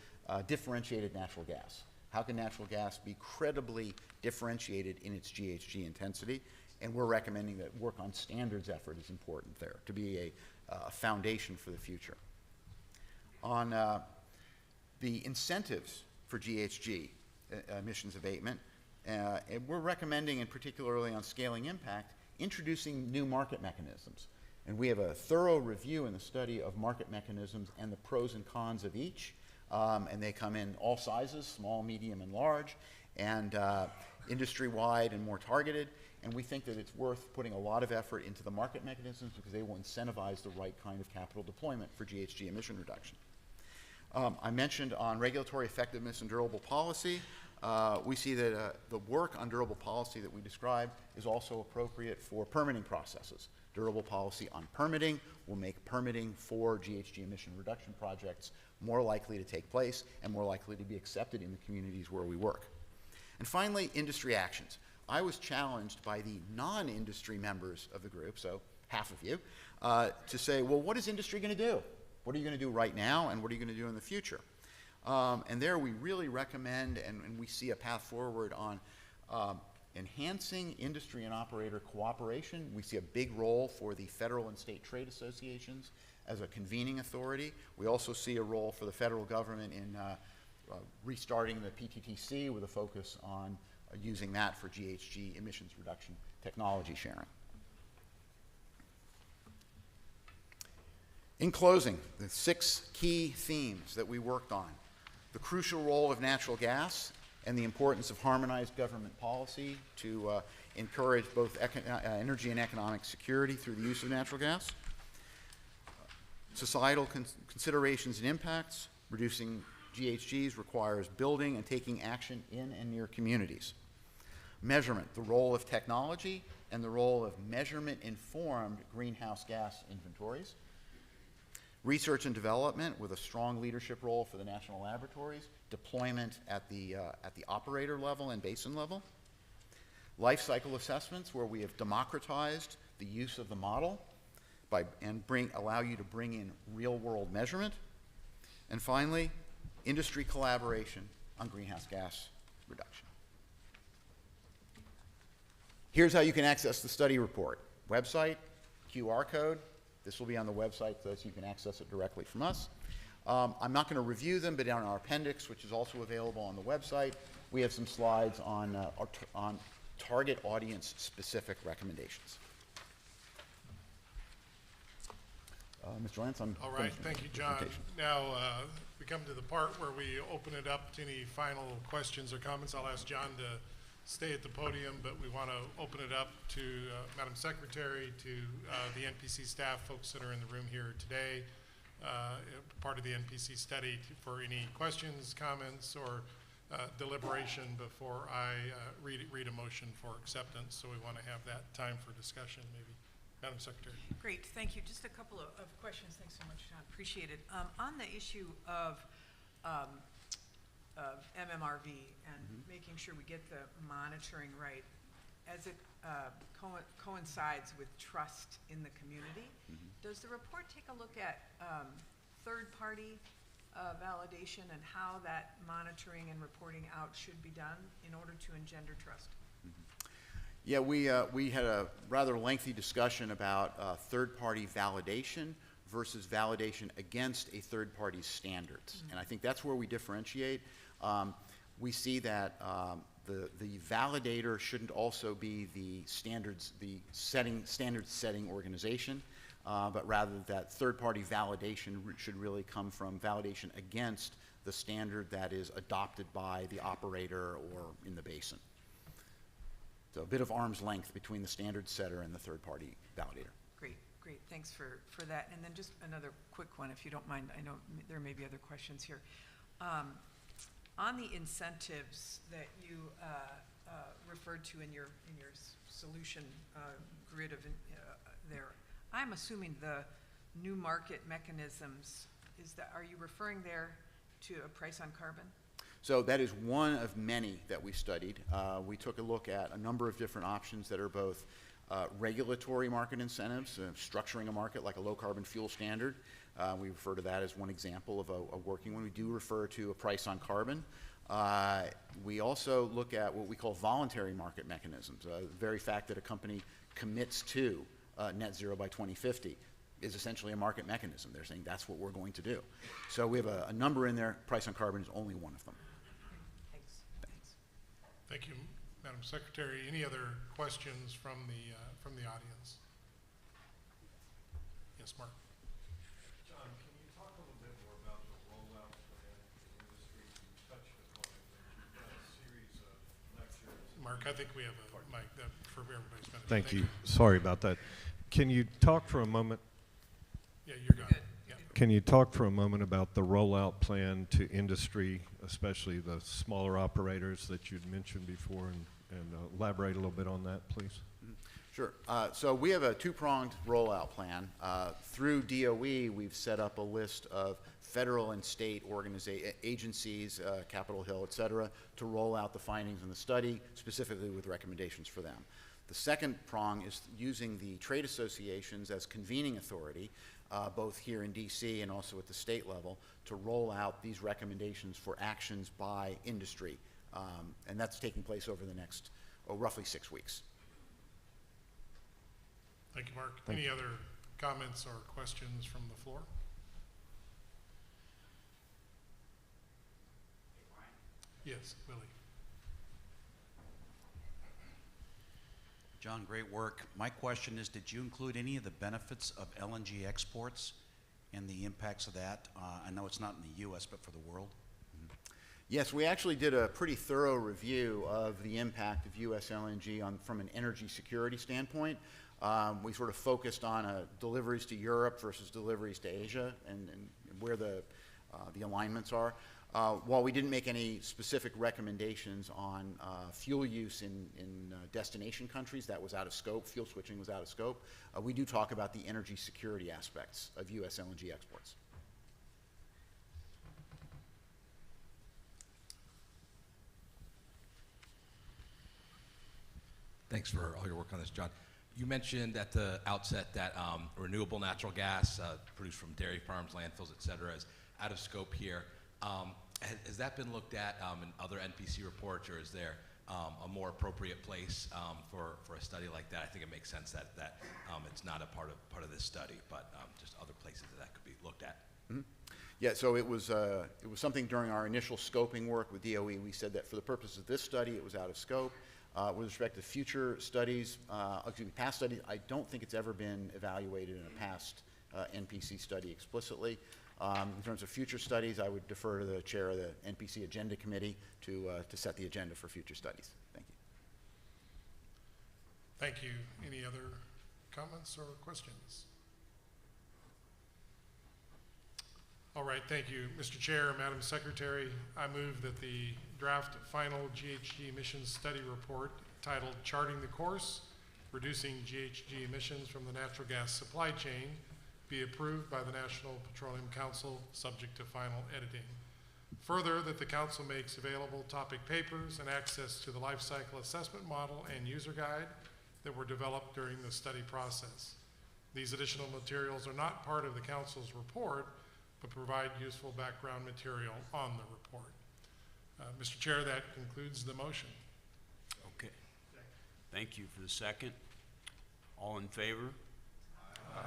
differentiated natural gas. How can natural gas be credibly differentiated in its GHG intensity? And we're recommending that work on standards effort is important there to be a foundation for the future. On the incentives for GHG emissions abatement, and we're recommending, and particularly on scaling impact, introducing new market mechanisms. And we have a thorough review in the study of market mechanisms and the pros and cons of each. And they come in all sizes, small, medium, and large, and industry-wide and more targeted. And we think that it's worth putting a lot of effort into the market mechanisms because they will incentivize the right kind of capital deployment for GHG emission reduction. I mentioned on regulatory effectiveness and durable policy. We see that the work on durable policy that we described is also appropriate for permitting processes. Durable policy on permitting will make permitting for GHG emission reduction projects more likely to take place and more likely to be accepted in the communities where we work. And finally, industry actions. I was challenged by the non-industry members of the group, so half of you, to say, well, what is industry going to do? What are you going to do right now, and what are you going to do in the future? And there we really recommend, and we see a path forward on enhancing industry and operator cooperation. We see a big role for the federal and state trade associations as a convening authority. We also see a role for the federal government in restarting the PTTC with a focus on using that for GHG emissions reduction technology sharing. In closing, the 6 key themes that we worked on: the crucial role of natural gas and the importance of harmonized government policy to encourage both energy and economic security through the use of natural gas. Societal considerations and impacts. Reducing GHGs requires building and taking action in and near communities. Measurement, the role of technology and the role of measurement-informed greenhouse gas inventories. Research and development with a strong leadership role for the national laboratories. Deployment at the operator level and basin level. Life cycle assessments, where we have democratized the use of the model and allow you to bring in real-world measurement. And finally, industry collaboration on greenhouse gas reduction. Here's how you can access the study report. Website, QR code. This will be on the website so that you can access it directly from us. I'm not going to review them, but on our appendix, which is also available on the website, we have some slides on target audience specific recommendations. Mr. Lance, I'm All right, finished thank you, with the John. presentation. Now, we come to the part where we open it up to any final questions or comments. I'll ask John to stay at the podium, but we want to open it up to Madam Secretary, to the NPC staff, folks that are in the room here today, part of the NPC study, for any questions, comments, or deliberation before I read a motion for acceptance. So we want to have that time for discussion, maybe. Madam Secretary. Great, thank you. Just a couple of questions. Thanks so much, John. Appreciate it. On the issue of MMRV and making sure we get the monitoring right, as it coincides with trust in the community, does the report take a look at third-party validation and how that monitoring and reporting out should be done in order to engender trust? Yeah, we had a rather lengthy discussion about third-party validation versus validation against a third party's standards. And I think that's where we differentiate. We see that the validator shouldn't also be the standards setting organization, but rather that third-party validation should really come from validation against the standard that is adopted by the operator or in the basin. So a bit of arm's length between the standard setter and the third-party validator. Great, great. Thanks for that. And then just another quick one, if you don't mind. I know there may be other questions here. On the incentives that you referred to in your solution grid of there, I'm assuming the new market mechanisms, are you referring there to a price on carbon? So that is one of many that we studied. We took a look at a number of different options that are both regulatory market incentives, structuring a market like a low-carbon fuel standard. We refer to that as one example of a working one. We do refer to a price on carbon. We also look at what we call voluntary market mechanisms. The very fact that a company commits to net zero by 2050 is essentially a market mechanism. They're saying that's what we're going to do. So we have a number in there. Price on carbon is only one of them. Thanks. Thank you, Madam Secretary. Any other questions from the audience? Yes, Mark. John, can you talk a little bit more about the rollout plan for the industry? You touched upon it, but you've got a series of lectures. Mark, I think we have a mic that for everybody's benefit. Thank you. Sorry about that. Can you talk for a moment? Yeah, you're good. Yeah. Can you talk for a moment about the rollout plan to industry, especially the smaller operators that you'd mentioned before, and elaborate a little bit on that, please? Sure. So we have a two-pronged rollout plan. Through DOE, we've set up a list of federal and state agencies, Capitol Hill, et cetera, to roll out the findings in the study, specifically with recommendations for them. The second prong is using the trade associations as convening authority, both here in DC and also at the state level, to roll out these recommendations for actions by industry. And that's taking place over the next roughly 6 weeks. Thank you, Mark. Any other comments or questions from the floor? Yes, Willie. John, great work. My question is, did you include any of the benefits of LNG exports and the impacts of that? I know it's not in the U.S., but for the world. Yes, we actually did a pretty thorough review of the impact of U.S. LNG from an energy security standpoint. We sort of focused on deliveries to Europe versus deliveries to Asia and where the alignments are. While we didn't make any specific recommendations on fuel use in destination countries, that was out of scope, fuel switching was out of scope, we do talk about the energy security aspects of U.S. LNG exports. Thanks for all your work on this, John. You mentioned at the outset that renewable natural gas produced from dairy farms, landfills, et cetera, is out of scope here. Has that been looked at in other NPC reports, or is there a more appropriate place for a study like that? I think it makes sense that it's not a part of this study, but just other places that could be looked at. Mm-hmm. Yeah, so it was something during our initial scoping work with DOE. We said that for the purpose of this study, it was out of scope. With respect to future studies, past studies, I don't think it's ever been evaluated in a past NPC study explicitly. In terms of future studies, I would defer to the chair of the NPC Agenda Committee to set the agenda for future studies. Thank you. Thank you. Any other comments or questions? All right, thank you. Mr. Chair, Madam Secretary, I move that the draft final GHG emissions study report titled Charting the Course, Reducing GHG Emissions from the Natural Gas Supply Chain be approved by the National Petroleum Council, subject to final editing. Further, that the Council makes available topic papers and access to the life cycle assessment model and user guide that were developed during the study process. These additional materials are not part of the Council's report, but provide useful background material on the report. Mr. Chair, that concludes the motion. Okay. Thank you for the second. All in favor? Aye.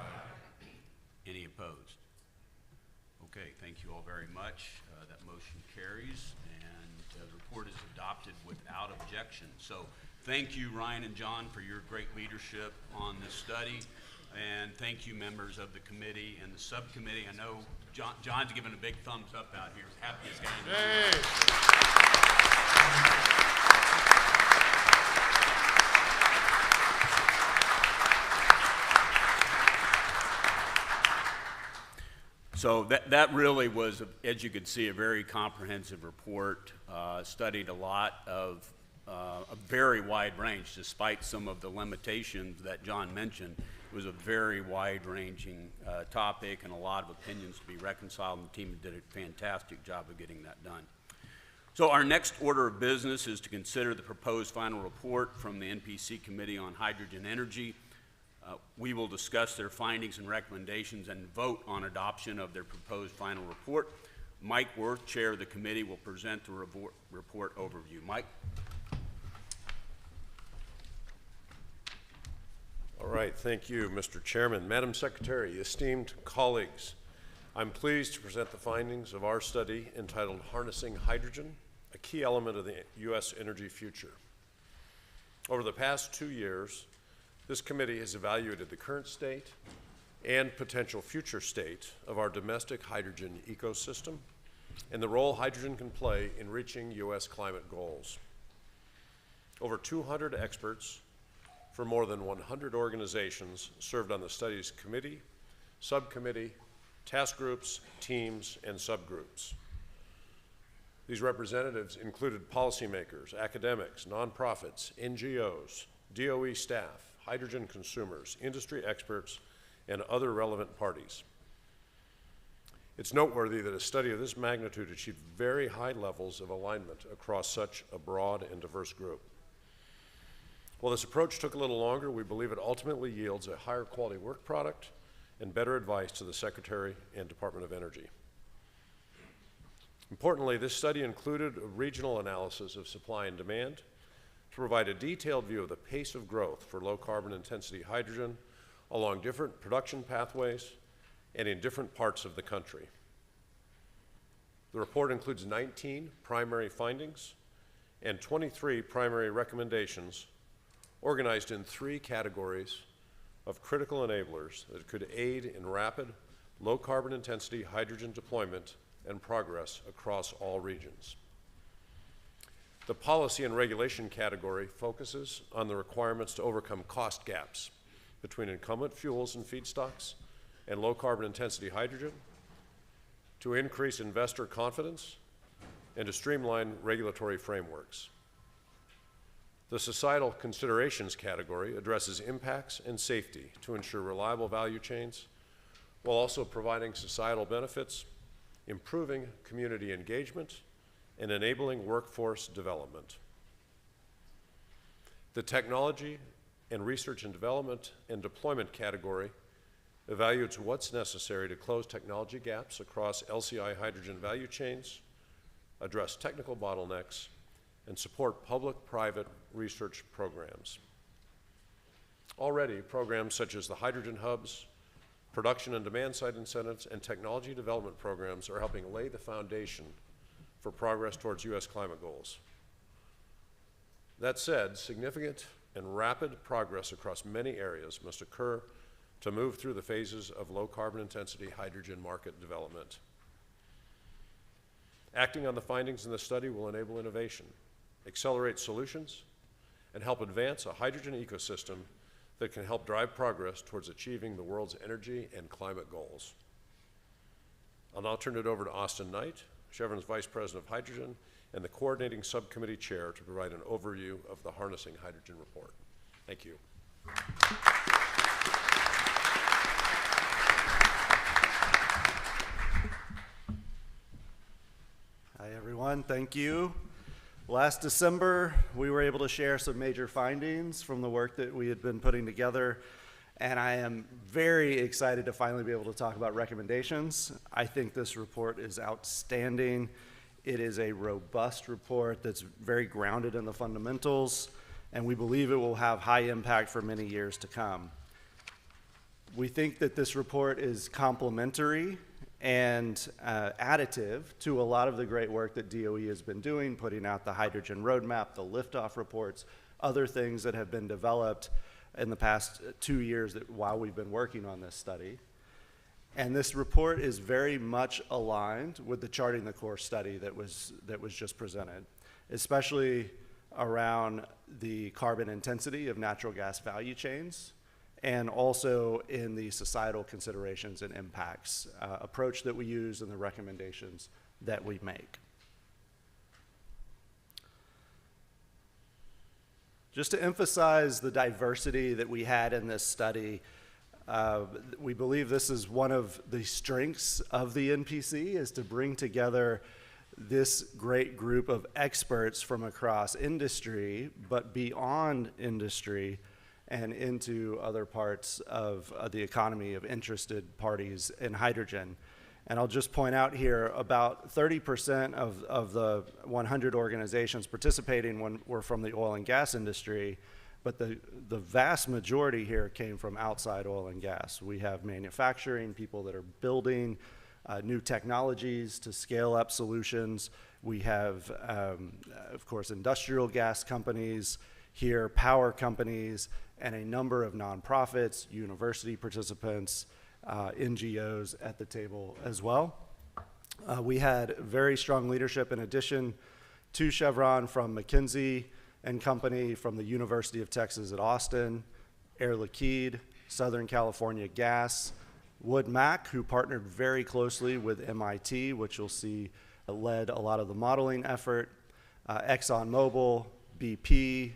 Any opposed? Okay, thank you all very much. That motion carries, and the report is adopted without objection. So thank you, Ryan and John, for your great leadership on this study. And thank you, members of the committee and the subcommittee. I know John's giving a big thumbs up out here. He's happiest guy in the room. So that really was, as you could see, a very comprehensive report. Studied a lot of a very wide range, despite some of the limitations that John mentioned. It was a very wide-ranging topic and a lot of opinions to be reconciled, and the team did a fantastic job of getting that done. So our next order of business is to consider the proposed final report from the NPC Committee on Hydrogen Energy. We will discuss their findings and recommendations and vote on adoption of their proposed final report. Mike Wirth, chair of the committee, will present the report overview. Mike? All right, thank you, Mr. Chairman. Madam Secretary, esteemed colleagues, I'm pleased to present the findings of our study entitled Harnessing Hydrogen, a Key Element of the U.S. Energy Future. Over the past 2 years, this committee has evaluated the current state and potential future state of our domestic hydrogen ecosystem and the role hydrogen can play in reaching U.S. climate goals. Over 200 experts for more than 100 organizations served on the study's committee, subcommittee, task groups, teams, and subgroups. These representatives included policymakers, academics, nonprofits, NGOs, DOE staff, hydrogen consumers, industry experts, and other relevant parties. It's noteworthy that a study of this magnitude achieved very high levels of alignment across such a broad and diverse group. While this approach took a little longer, we believe it ultimately yields a higher quality work product and better advice to the Secretary and Department of Energy. Importantly, this study included a regional analysis of supply and demand to provide a detailed view of the pace of growth for low carbon intensity hydrogen along different production pathways and in different parts of the country. The report includes 19 primary findings and 23 primary recommendations organized in 3 categories of critical enablers that could aid in rapid, low carbon intensity hydrogen deployment and progress across all regions. The policy and regulation category focuses on the requirements to overcome cost gaps between incumbent fuels and feedstocks and low carbon intensity hydrogen, to increase investor confidence, and to streamline regulatory frameworks. The societal considerations category addresses impacts and safety to ensure reliable value chains, while also providing societal benefits, improving community engagement, and enabling workforce development. The technology and research and development and deployment category evaluates what's necessary to close technology gaps across LCI hydrogen value chains, address technical bottlenecks, and support public-private research programs. Already, programs such as the hydrogen hubs, production and demand-side incentives, and technology development programs are helping lay the foundation for progress towards U.S. climate goals. That said, significant and rapid progress across many areas must occur to move through the phases of low carbon intensity hydrogen market development. Acting on the findings in the study will enable innovation, accelerate solutions, and help advance a hydrogen ecosystem that can help drive progress towards achieving the world's energy and climate goals. I'll now turn it over to Austin Knight, Chevron's Vice President of Hydrogen and the Coordinating Subcommittee Chair, to provide an overview of the Harnessing Hydrogen Report. Thank you. Hi, everyone. Thank you. Last December, we were able to share some major findings from the work that we had been putting together, and I am very excited to finally be able to talk about recommendations. I think this report is outstanding. It is a robust report that's very grounded in the fundamentals, and we believe it will have high impact for many years to come. We think that this report is complementary and additive to a lot of the great work that DOE has been doing, putting out the hydrogen roadmap, the liftoff reports, other things that have been developed in the past 2 years while we've been working on this study. And this report is very much aligned with the Charting the Course study that was just presented, especially around the carbon intensity of natural gas value chains, and also in the societal considerations and impacts approach that we use and the recommendations that we make. Just to emphasize the diversity that we had in this study, we believe this is one of the strengths of the NPC, is to bring together this great group of experts from across industry, but beyond industry, and into other parts of the economy of interested parties in hydrogen. And I'll just point out here, about 30% of the 100 organizations participating were from the oil and gas industry, but the vast majority here came from outside oil and gas. We have manufacturing, people that are building new technologies to scale up solutions. We have, of course, industrial gas companies here, power companies, and a number of nonprofits, university participants, NGOs at the table as well. We had very strong leadership in addition to Chevron from McKinsey and Company, from the University of Texas at Austin, Air Liquide, Southern California Gas, Wood Mac, who partnered very closely with MIT, which you'll see led a lot of the modeling effort, ExxonMobil, BP,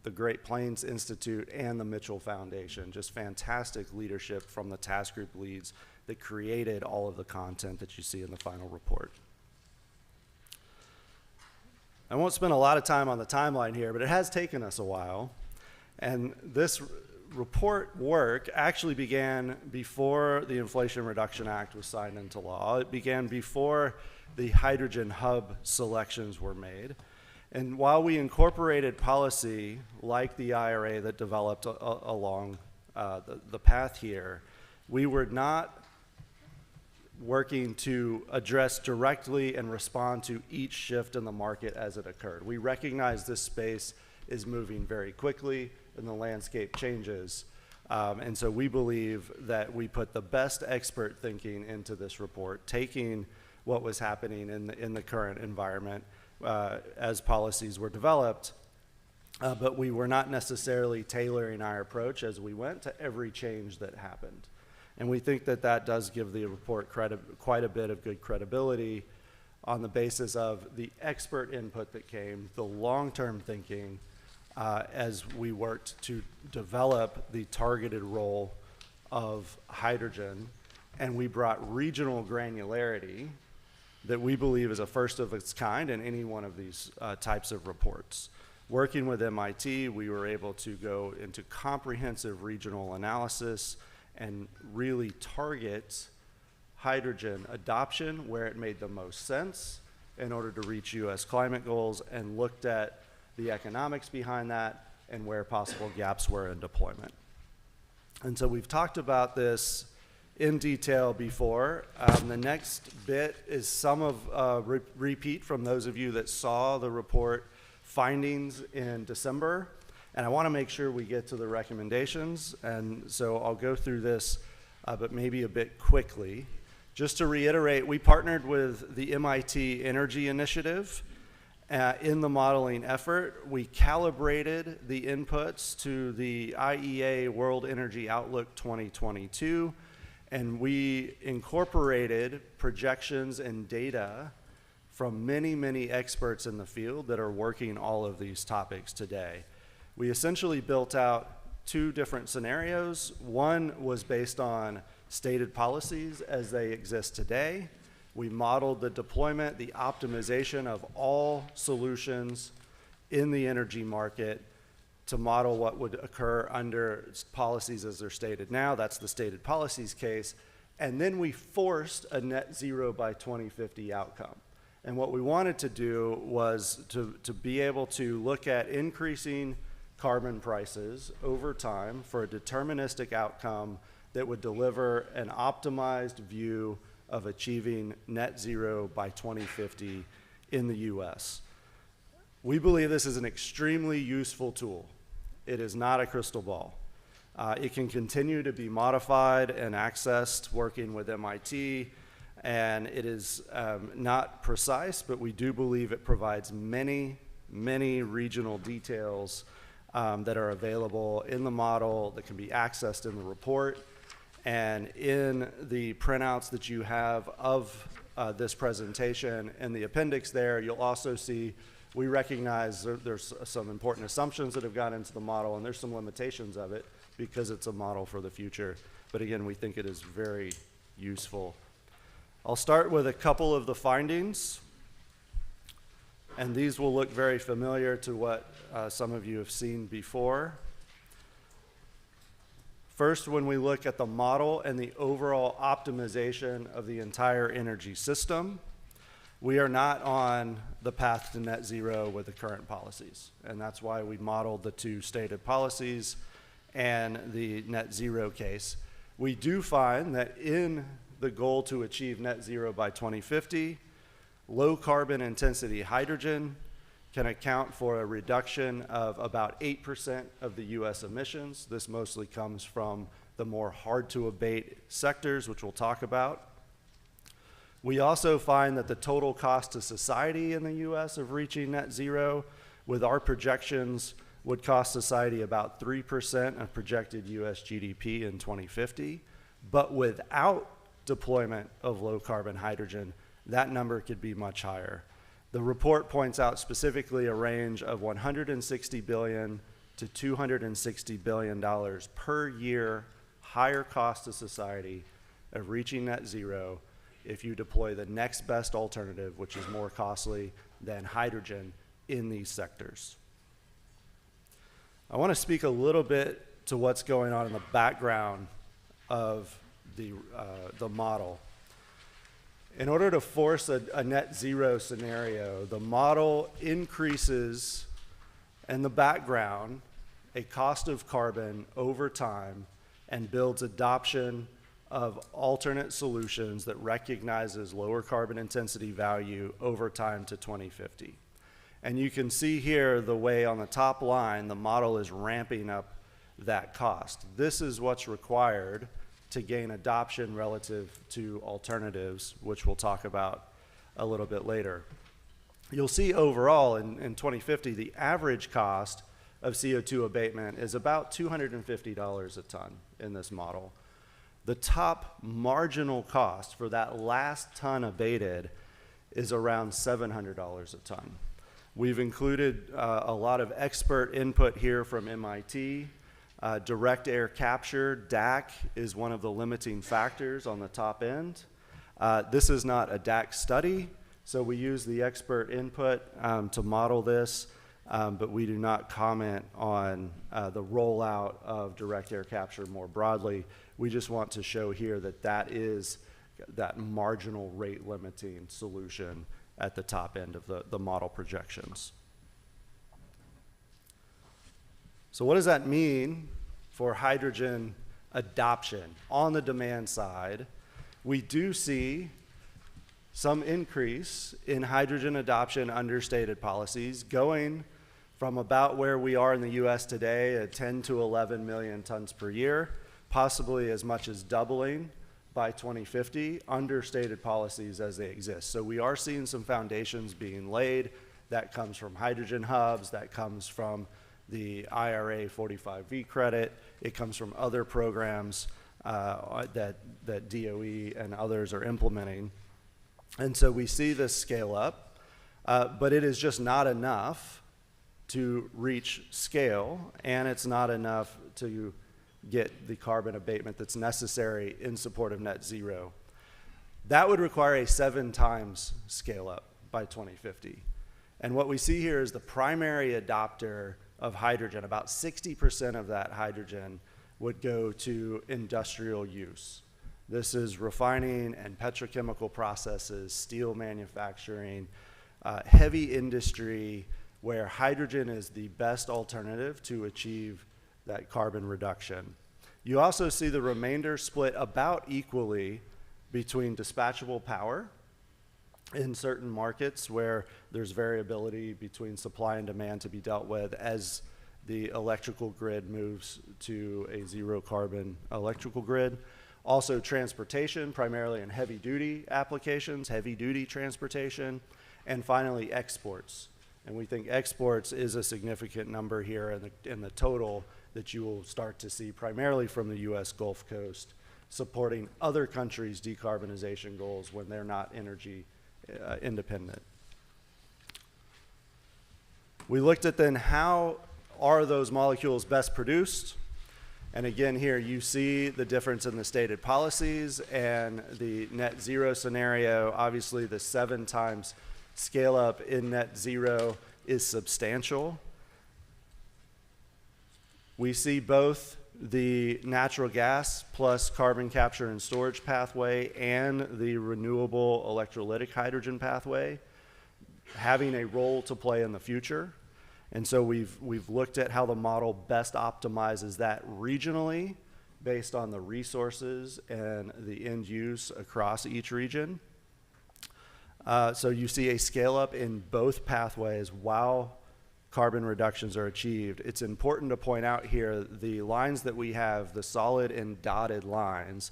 the Great Plains Institute, and the Mitchell Foundation. Just fantastic leadership from the task group leads that created all of the content that you see in the final report. I won't spend a lot of time on the timeline here, but it has taken us a while. And this report work actually began before the Inflation Reduction Act was signed into law. It began before the hydrogen hub selections were made. And while we incorporated policy like the IRA that developed along the path here, we were not working to address directly and respond to each shift in the market as it occurred. We recognize this space is moving very quickly and the landscape changes. And so we believe that we put the best expert thinking into this report, taking what was happening in the current environment as policies were developed, but we were not necessarily tailoring our approach as we went to every change that happened. And we think that that does give the report quite a bit of good credibility on the basis of the expert input that came, the long-term thinking, as we worked to develop the targeted role of hydrogen, and we brought regional granularity that we believe is a first of its kind in any one of these types of reports. Working with MIT, we were able to go into comprehensive regional analysis and really target hydrogen adoption where it made the most sense in order to reach US climate goals, and looked at the economics behind that and where possible gaps were in deployment. And so we've talked about this in detail before. The next bit is some of repeat from those of you that saw the report findings in December, And I want to make sure we get to the recommendations, and so I'll go through this, but maybe a bit quickly. Just to reiterate, we partnered with the MIT Energy Initiative in the modeling effort. We calibrated the inputs to the IEA World Energy Outlook 2022, and we incorporated projections and data from many, many experts in the field that are working all of these topics today. We essentially built out two different scenarios. One was based on stated policies as they exist today. We modeled the deployment, the optimization of all solutions in the energy market to model what would occur under policies as they're stated now. That's the stated policies case. And then we forced a net zero by 2050 outcome. And what we wanted to do was to be able to look at increasing carbon prices over time for a deterministic outcome that would deliver an optimized view of achieving net zero by 2050 in the US. We believe this is an extremely useful tool. It is not a crystal ball. It can continue to be modified and accessed working with MIT, and it is not precise, but we do believe it provides many, many regional details that are available in the model that can be accessed in the report. And in the printouts that you have of this presentation, in the appendix there, you'll also see we recognize there's some important assumptions that have gone into the model, and there's some limitations of it because it's a model for the future. But again, we think it is very useful. I'll start with a couple of the findings, and these will look very familiar to what some of you have seen before. First, when we look at the model and the overall optimization of the entire energy system, we are not on the path to net zero with the current policies. And that's why we modeled the two stated policies and the net zero case. We do find that in the goal to achieve net zero by 2050, low carbon intensity hydrogen can account for a reduction of about 8% of the US emissions. This mostly comes from the more hard to abate sectors, which we'll talk about. We also find that the total cost to society in the US of reaching net zero with our projections would cost society about 3% of projected US GDP in 2050, but without deployment of low carbon hydrogen, that number could be much higher. The report points out specifically a range of $160 billion to $260 billion per year higher cost to society of reaching net zero if you deploy the next best alternative, which is more costly than hydrogen in these sectors. I want to speak a little bit to what's going on in the background of the model. In order to force a net zero scenario, the model increases in the background a cost of carbon over time and builds adoption of alternate solutions that recognizes lower carbon intensity value over time to 2050. And you can see here the way on the top line, the model is ramping up that cost. This is what's required to gain adoption relative to alternatives, which we'll talk about a little bit later. You'll see overall in 2050, the average cost of CO2 abatement is about $250 a ton in this model. The top marginal cost for that last ton abated is around $700 a ton. We've included a lot of expert input here from MIT. Direct air capture, DAC, is one of the limiting factors on the top end. This is not a DAC study, so we use the expert input to model this, but we do not comment on the rollout of direct air capture more broadly. We just want to show here that that is that marginal rate limiting solution at the top end of the model projections. So what does that mean for hydrogen adoption? On the demand side, we do see some increase in hydrogen adoption under stated policies, going from about where we are in the U.S. today at 10 to 11 million tons per year, possibly as much as doubling by 2050, under stated policies as they exist. So we are seeing some foundations being laid. That comes from hydrogen hubs, that comes from the IRA 45V credit, it comes from other programs that DOE and others are implementing. And so we see this scale up, but it is just not enough to reach scale, and it's not enough to get the carbon abatement that's necessary in support of net zero. That would require a 7 times scale up by 2050. And what we see here is the primary adopter of hydrogen, about 60% of that hydrogen would go to industrial use. This is refining and petrochemical processes, steel manufacturing, heavy industry, where hydrogen is the best alternative to achieve that carbon reduction. You also see the remainder split about equally between dispatchable power in certain markets where there's variability between supply and demand to be dealt with as the electrical grid moves to a zero carbon electrical grid. Also transportation, primarily in heavy duty applications, heavy duty transportation, and finally exports. And we think exports is a significant number here in the total that you will start to see primarily from the US Gulf Coast, supporting other countries' decarbonization goals when they're not energy independent. We looked at then how are those molecules best produced? And again, here you see the difference in the stated policies and the net zero scenario. Obviously, the 7 times scale up in net zero is substantial. We see both the natural gas plus carbon capture and storage pathway and the renewable electrolytic hydrogen pathway having a role to play in the future. And so we've looked at how the model best optimizes that regionally based on the resources and the end use across each region. So you see a scale up in both pathways while carbon reductions are achieved. It's important to point out here the lines that we have, the solid and dotted lines,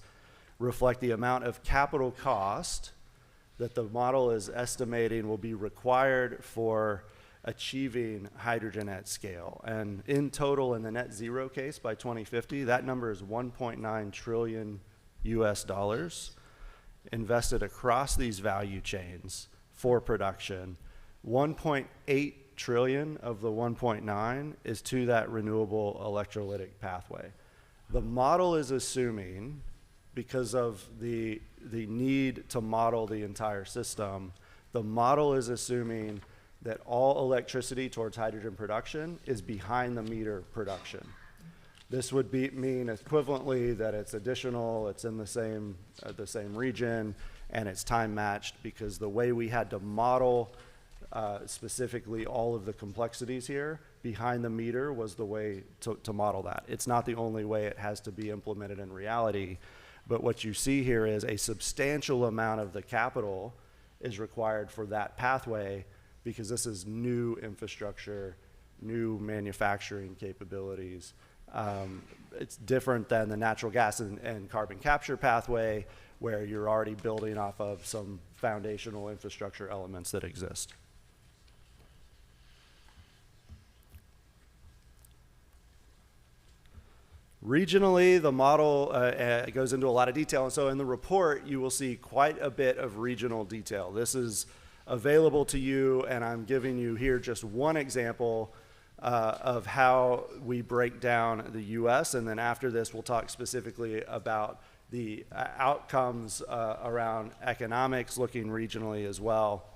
reflect the amount of capital cost that the model is estimating will be required for achieving hydrogen at scale. And in total, in the net zero case by 2050, that number is 1.9 trillion US dollars invested across these value chains for production. 1.8 trillion of the 1.9 is to that renewable electrolytic pathway. The model is assuming, because of the need to model the entire system, the model is assuming that all electricity towards hydrogen production is behind the meter production. This would mean equivalently that it's additional, it's in the same region, and it's time matched, because the way we had to model specifically all of the complexities here, behind the meter was the way to model that. It's not the only way it has to be implemented in reality, but what you see here is a substantial amount of the capital is required for that pathway, because this is new infrastructure, new manufacturing capabilities. It's different than the natural gas and carbon capture pathway, where you're already building off of some foundational infrastructure elements that exist. Regionally, the model goes into a lot of detail, and so in the report, you will see quite a bit of regional detail. This is available to you, and I'm giving you here just one example of how we break down the US, and then after this, we'll talk specifically about the outcomes around economics, looking regionally as well.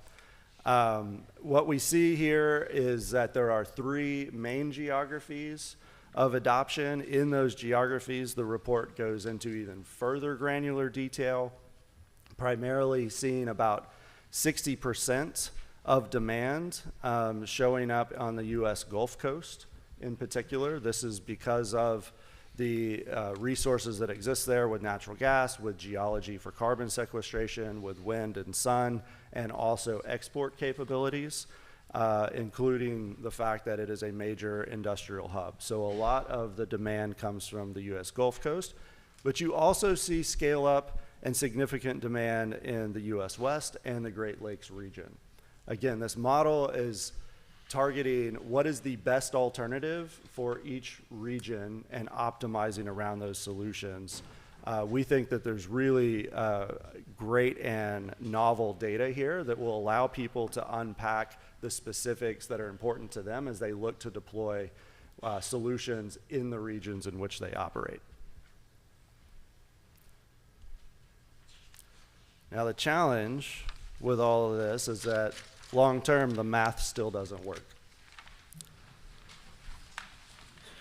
What we see here is that there are 3 main geographies of adoption. In those geographies, the report goes into even further granular detail, primarily seeing about 60% of demand showing up on the US Gulf Coast in particular. This is because of the resources that exist there with natural gas, with geology for carbon sequestration, with wind and sun, and also export capabilities. including the fact that it is a major industrial hub. So a lot of the demand comes from the U.S. Gulf Coast, but you also see scale up and significant demand in the U.S. West and the Great Lakes region. Again, this model is targeting what is the best alternative for each region and optimizing around those solutions. We think that there's really great and novel data here that will allow people to unpack the specifics that are important to them as they look to deploy solutions in the regions in which they operate. Now, the challenge with all of this is that long term, the math still doesn't work.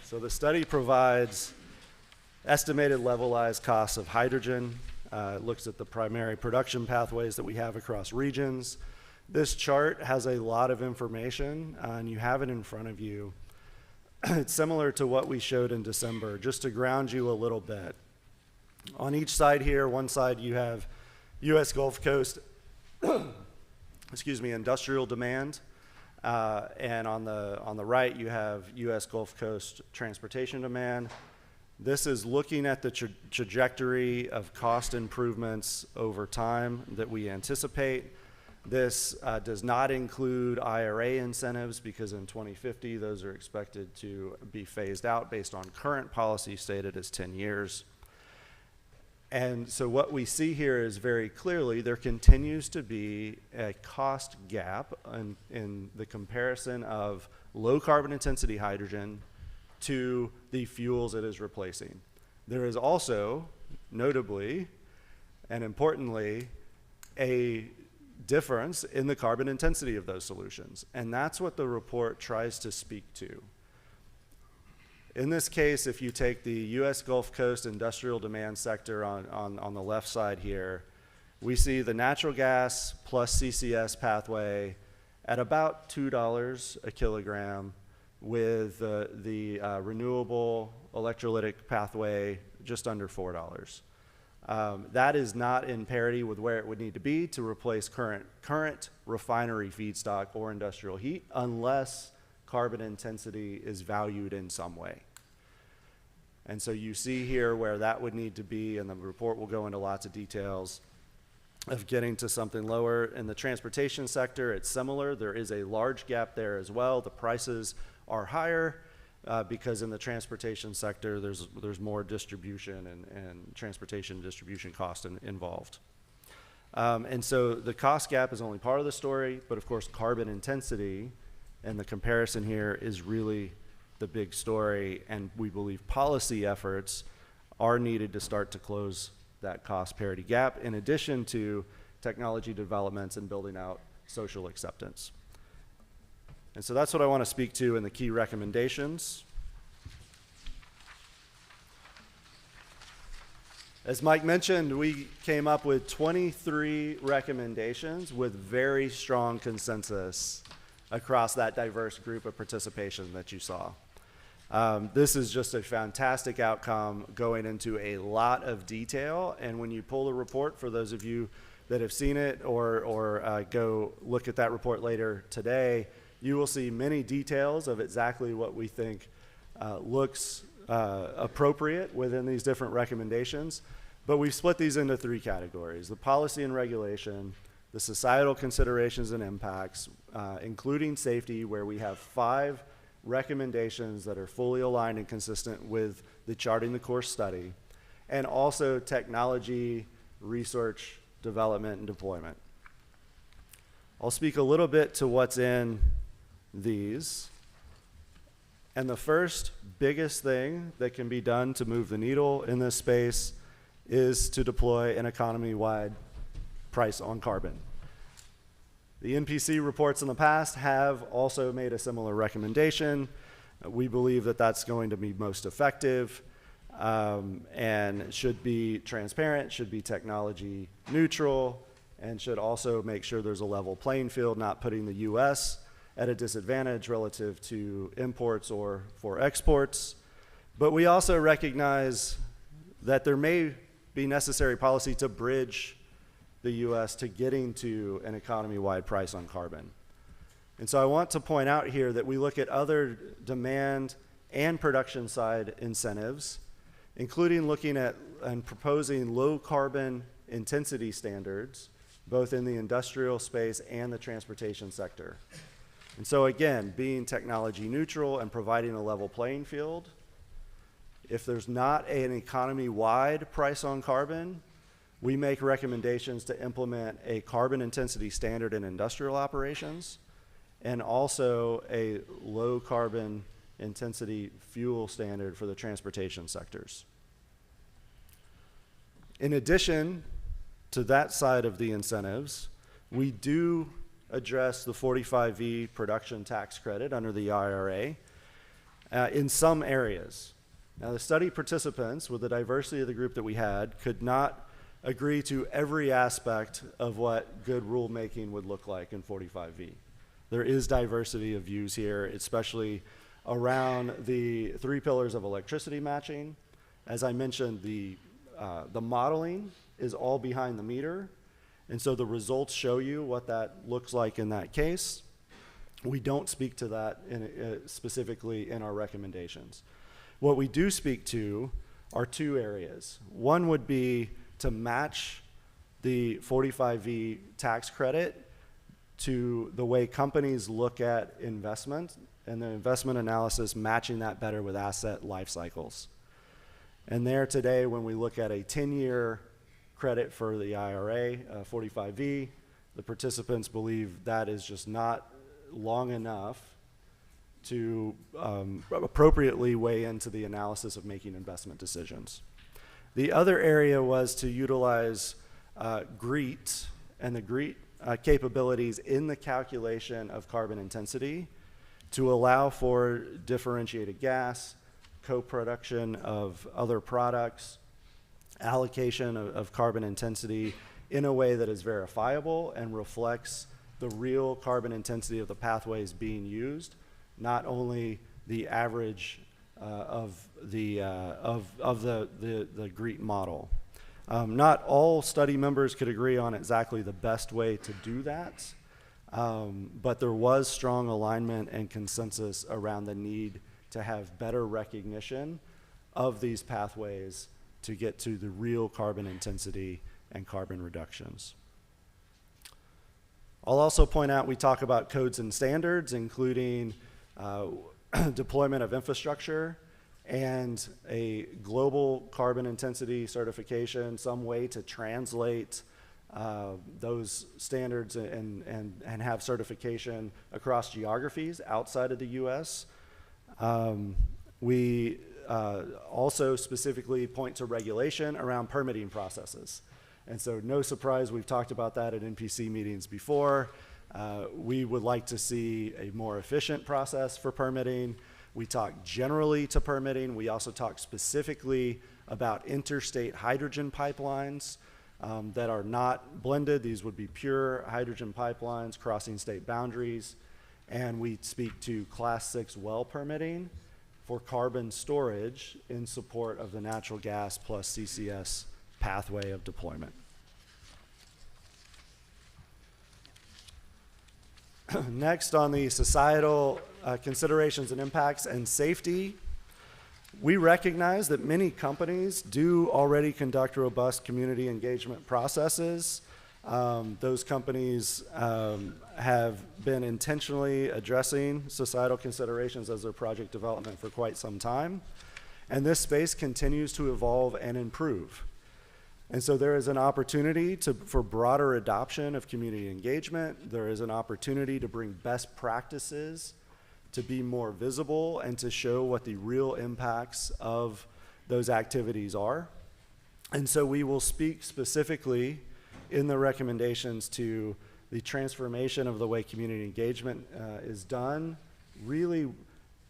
So the study provides estimated levelized costs of hydrogen. It looks at the primary production pathways that we have across regions. This chart has a lot of information, and you have it in front of you. It's similar to what we showed in December, just to ground you a little bit. On each side here, one side you have U.S. Gulf Coast industrial demand, and on the right you have U.S. Gulf Coast transportation demand. This is looking at the trajectory of cost improvements over time that we anticipate. This does not include IRA incentives because in 2050 those are expected to be phased out based on current policy stated as 10 years. And so what we see here is very clearly there continues to be a cost gap in the comparison of low carbon intensity hydrogen to the fuels it is replacing. There is also, notably and importantly, a difference in the carbon intensity of those solutions. And that's what the report tries to speak to. In this case, if you take the U.S. Gulf Coast industrial demand sector on the left side here, we see the natural gas plus CCS pathway at about $2 a kilogram, with the renewable electrolytic pathway just under $4. That is not in parity with where it would need to be to replace current refinery feedstock or industrial heat unless carbon intensity is valued in some way. And so you see here where that would need to be, and the report will go into lots of details of getting to something lower. In the transportation sector, it's similar. There is a large gap there as well. The prices are higher because in the transportation sector, there's more distribution and transportation distribution cost involved. And so the cost gap is only part of the story, but of course carbon intensity and the comparison here is really the big story, and we believe policy efforts are needed to start to close that cost parity gap, in addition to technology developments and building out social acceptance. And so that's what I want to speak to in the key recommendations. As Mike mentioned, we came up with 23 recommendations with very strong consensus across that diverse group of participation that you saw. This is just a fantastic outcome going into a lot of detail, and when you pull the report, for those of you that have seen it or go look at that report later today, you will see many details of exactly what we think looks appropriate within these different recommendations. But we've split these into three categories: the policy and regulation, the societal considerations and impacts, including safety, where we have 5 recommendations that are fully aligned and consistent with the Charting the Course study, and also technology, research, development, and deployment. I'll speak a little bit to what's in these. And the first biggest thing that can be done to move the needle in this space is to deploy an economy-wide price on carbon. The NPC reports in the past have also made a similar recommendation. We believe that that's going to be most effective and should be transparent, should be technology neutral, and should also make sure there's a level playing field, not putting the U.S. at a disadvantage relative to imports or for exports. But we also recognize that there may be necessary policy to bridge the U.S. to getting to an economy-wide price on carbon. And so I want to point out here that we look at other demand and production side incentives, including looking at and proposing low carbon intensity standards, both in the industrial space and the transportation sector. And so again, being technology neutral and providing a level playing field. If there's not an economy-wide price on carbon, we make recommendations to implement a carbon intensity standard in industrial operations and also a low carbon intensity fuel standard for the transportation sectors. In addition to that side of the incentives, we do address the 45V production tax credit under the IRA in some areas. Now, the study participants, with the diversity of the group that we had, could not agree to every aspect of what good rulemaking would look like in 45V. There is diversity of views here, especially around the 3 pillars of electricity matching. As I mentioned, the modeling is all behind the meter, and so the results show you what that looks like in that case. We don't speak to that specifically in our recommendations. What we do speak to are 2 areas. One would be to match the 45V tax credit to the way companies look at investment and the investment analysis, matching that better with asset life cycles. And there today, when we look at a 10-year credit for the IRA, 45V, the participants believe that is just not long enough to appropriately weigh into the analysis of making investment decisions. The other area was to utilize GREET and the GREET capabilities in the calculation of carbon intensity to allow for differentiated gas, co-production of other products, allocation of carbon intensity in a way that is verifiable and reflects the real carbon intensity of the pathways being used, not only the average of the GREET model. Not all study members could agree on exactly the best way to do that, but there was strong alignment and consensus around the need to have better recognition of these pathways to get to the real carbon intensity and carbon reductions. I'll also point out we talk about codes and standards, including deployment of infrastructure and a global carbon intensity certification, some way to translate those standards and have certification across geographies outside of the US. We also specifically point to regulation around permitting processes. And so no surprise, we've talked about that at NPC meetings before. We would like to see a more efficient process for permitting. We talk generally to permitting. We also talk specifically about interstate hydrogen pipelines that are not blended. These would be pure hydrogen pipelines crossing state boundaries. And we speak to Class 6 well permitting for carbon storage in support of the natural gas plus CCS pathway of deployment. Next, on the societal considerations and impacts and safety, we recognize that many companies do already conduct robust community engagement processes. Those companies have been intentionally addressing societal considerations as their project development for quite some time. And this space continues to evolve and improve. And so there is an opportunity for broader adoption of community engagement. There is an opportunity to bring best practices to be more visible and to show what the real impacts of those activities are. And so we will speak specifically in the recommendations to the transformation of the way community engagement is done, really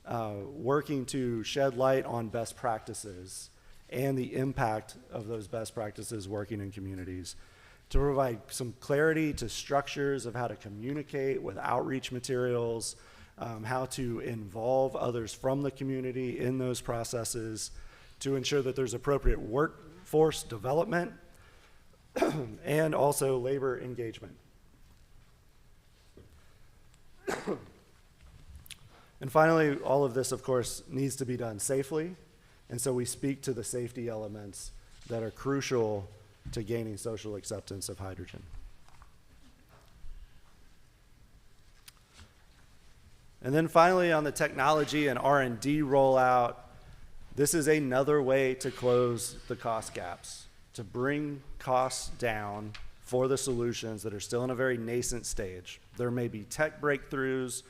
working to shed light on best practices and the impact of those best practices working in communities, to provide some clarity to structures of how to communicate with outreach materials, how to involve others from the community in those processes, to ensure that there's appropriate workforce development, and also labor engagement. And finally, all of this, of course, needs to be done safely. And so we speak to the safety elements that are crucial to gaining social acceptance of hydrogen. And then finally, on the technology and R&D rollout, this is another way to close the cost gaps, to bring costs down for the solutions that are still in a very nascent stage. There may be tech breakthroughs,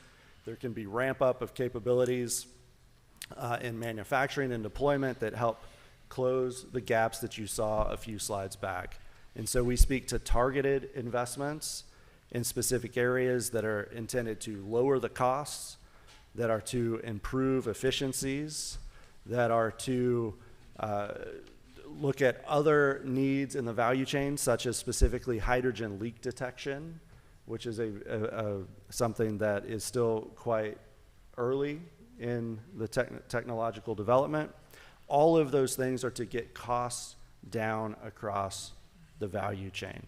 there can be ramp up of capabilities in manufacturing and deployment that help close the gaps that you saw a few slides back. And so we speak to targeted investments in specific areas that are intended to lower the costs, that are to improve efficiencies, that are to look at other needs in the value chain, such as specifically hydrogen leak detection, which is something that is still quite early in the technological development. All of those things are to get costs down across the value chain.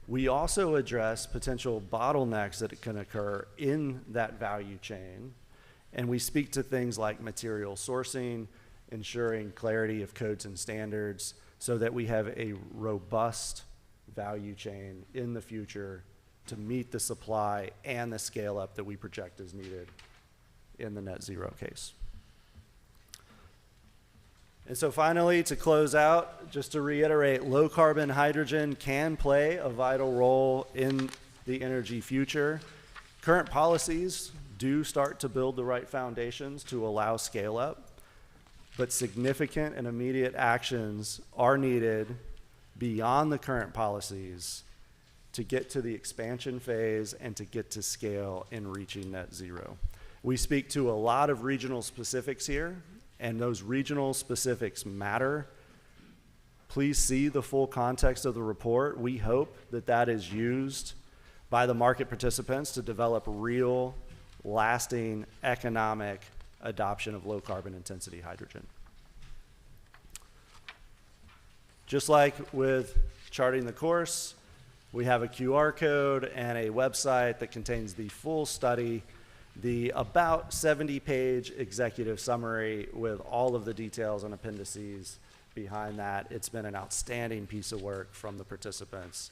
We also address potential bottlenecks that can occur in that value chain, and we speak to things like material sourcing, ensuring clarity of codes and standards so that we have a robust value chain in the future to meet the supply and the scale up that we project is needed in the net zero case. And so finally, to close out, just to reiterate, low carbon hydrogen can play a vital role in the energy future. Current policies do start to build the right foundations to allow scale up, but significant and immediate actions are needed beyond the current policies to get to the expansion phase and to get to scale in reaching net zero. We speak to a lot of regional specifics here, and those regional specifics matter. Please see the full context of the report. We hope that that is used by the market participants to develop real, lasting, economic adoption of low carbon intensity hydrogen. Just like with charting the course, we have a QR code and a website that contains the full study, the about 70-page executive summary with all of the details and appendices behind that. It's been an outstanding piece of work from the participants.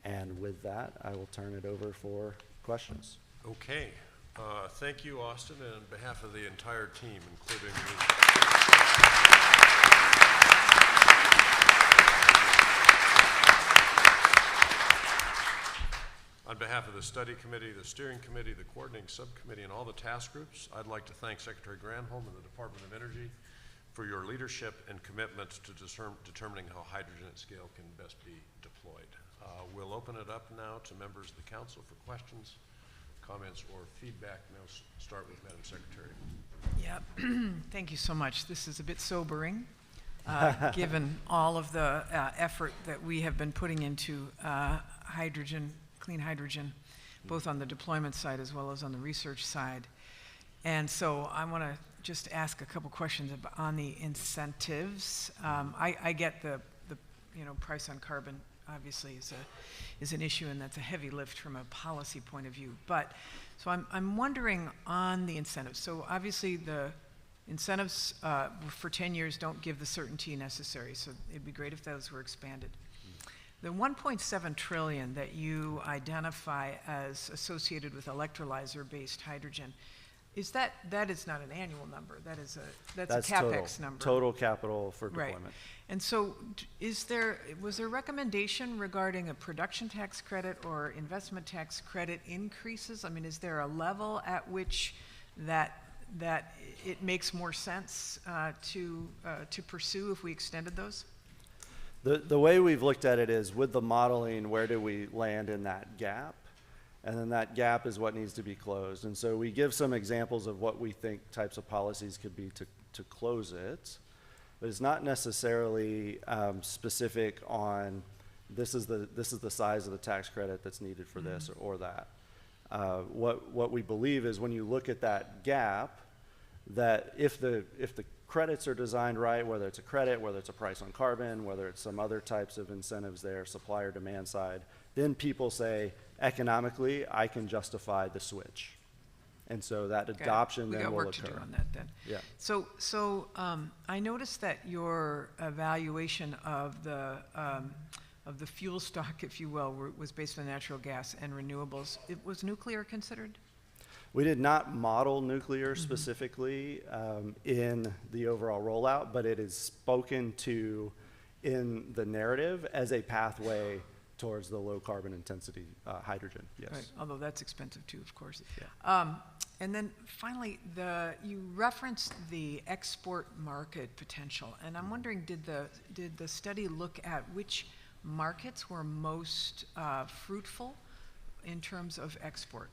And with that, I will turn it over for questions. Okay. Thank you, Austin, and on behalf of the entire team, including on behalf of the study committee, the steering committee, the coordinating subcommittee, and all the task groups, I'd like to thank Secretary Granholm and the Department of Energy for your leadership and commitment to determining how hydrogen at scale can best be deployed. We'll open it up now to members of the council for questions, comments, or feedback. Now start with Madam Secretary. Yeah, thank you so much. This is a bit sobering, given all of the effort that we have been putting into hydrogen, clean hydrogen, both on the deployment side as well as on the research side. And so I want to just ask a couple questions on the incentives. I get the price on carbon obviously is an issue, and that's a heavy lift from a policy point of view. But so I'm wondering on the incentives. So obviously the incentives for 10 years don't give the certainty necessary. So it'd be great if those were expanded. The 1.7 trillion that you identify as associated with electrolyzer-based hydrogen, that is not an annual number. That's a CapEx number. Total capital for deployment. Right. And so was there recommendation regarding a production tax credit or investment tax credit increases? I mean, is there a level at which that it makes more sense to pursue if we extended those? The way we've looked at it is with the modeling, where do we land in that gap? And then that gap is what needs to be closed. And so we give some examples of what we think types of policies could be to close it. But it's not necessarily specific on this is the size of the tax credit that's needed for this or that. What we believe is when you look at that gap, that if the credits are designed right, whether it's a credit, whether it's a price on carbon, whether it's some other types of incentives there, supply or demand side, then people say, economically, I can justify the switch. And so that Got it. adoption We then got will work to do occur. on that then. Yeah. So I noticed that your evaluation of the fuel stock, if you will, was based on natural gas and renewables. Was nuclear considered? We did not model nuclear specifically in the overall rollout, but it is spoken to in the narrative as a pathway towards the low carbon intensity hydrogen, yes. Right, although that's expensive too, of course. Yeah. And then finally, you referenced the export market potential, and I'm wondering, did the study look at which markets were most fruitful in terms of export?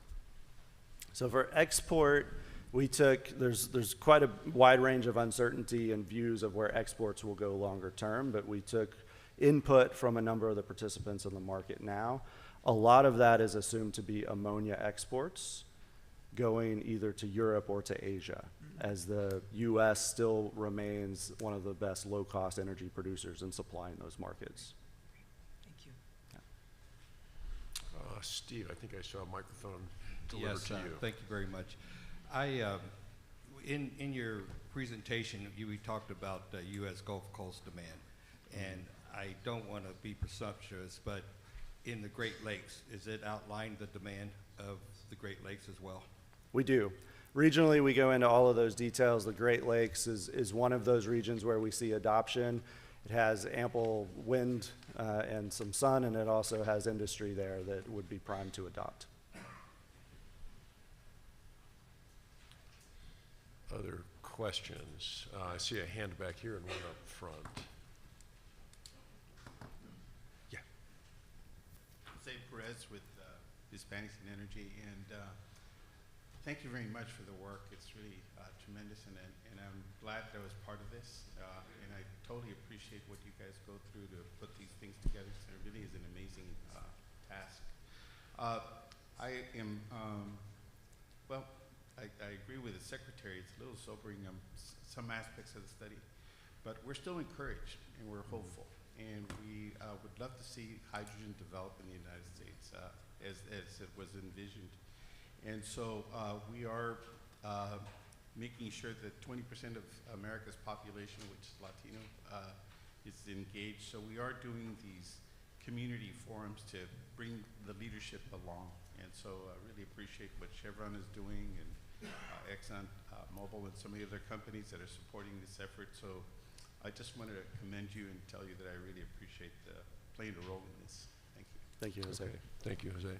So for export, we took, there's quite a wide range of uncertainty and views of where exports will go longer term, but we took input from a number of the participants in the market now. A lot of that is assumed to be ammonia exports going either to Europe or to Asia, as the US still remains one of the best low-cost energy producers in supplying those markets. Thank you. Steve, I think I saw a microphone delivered to you. Thank you very much. In your presentation, we talked about U.S. Gulf Coast demand, and I don't want to be presumptuous, but in the Great Lakes, is it outlined the demand of the Great Lakes as well? We do. Regionally, we go into all of those details. The Great Lakes is one of those regions where we see adoption. It has ample wind and some sun, and it also has industry there that would be primed to adopt. Other questions? I see a hand back here and one up front. Yeah. Jose Perez with Hispanics in Energy, and thank you very much for the work. It's really tremendous, and I'm glad that I was part of this, and I totally appreciate what you guys go through to put these things together. So it really is an amazing task. I am, well, I agree with the Secretary. It's a little sobering, some aspects of the study, but we're still encouraged and we're hopeful. And we would love to see hydrogen develop in the United States as it was envisioned. And so we are making sure that 20% of America's population, which is Latino, is engaged. So we are doing these community forums to bring the leadership along. And so I really appreciate what Chevron is doing, and Exxon Mobil and some of the other companies that are supporting this effort. So I just wanted to commend you and tell you that I really appreciate playing a role in this. Thank you. Thank you, Jose. Okay. Thank you, Jose.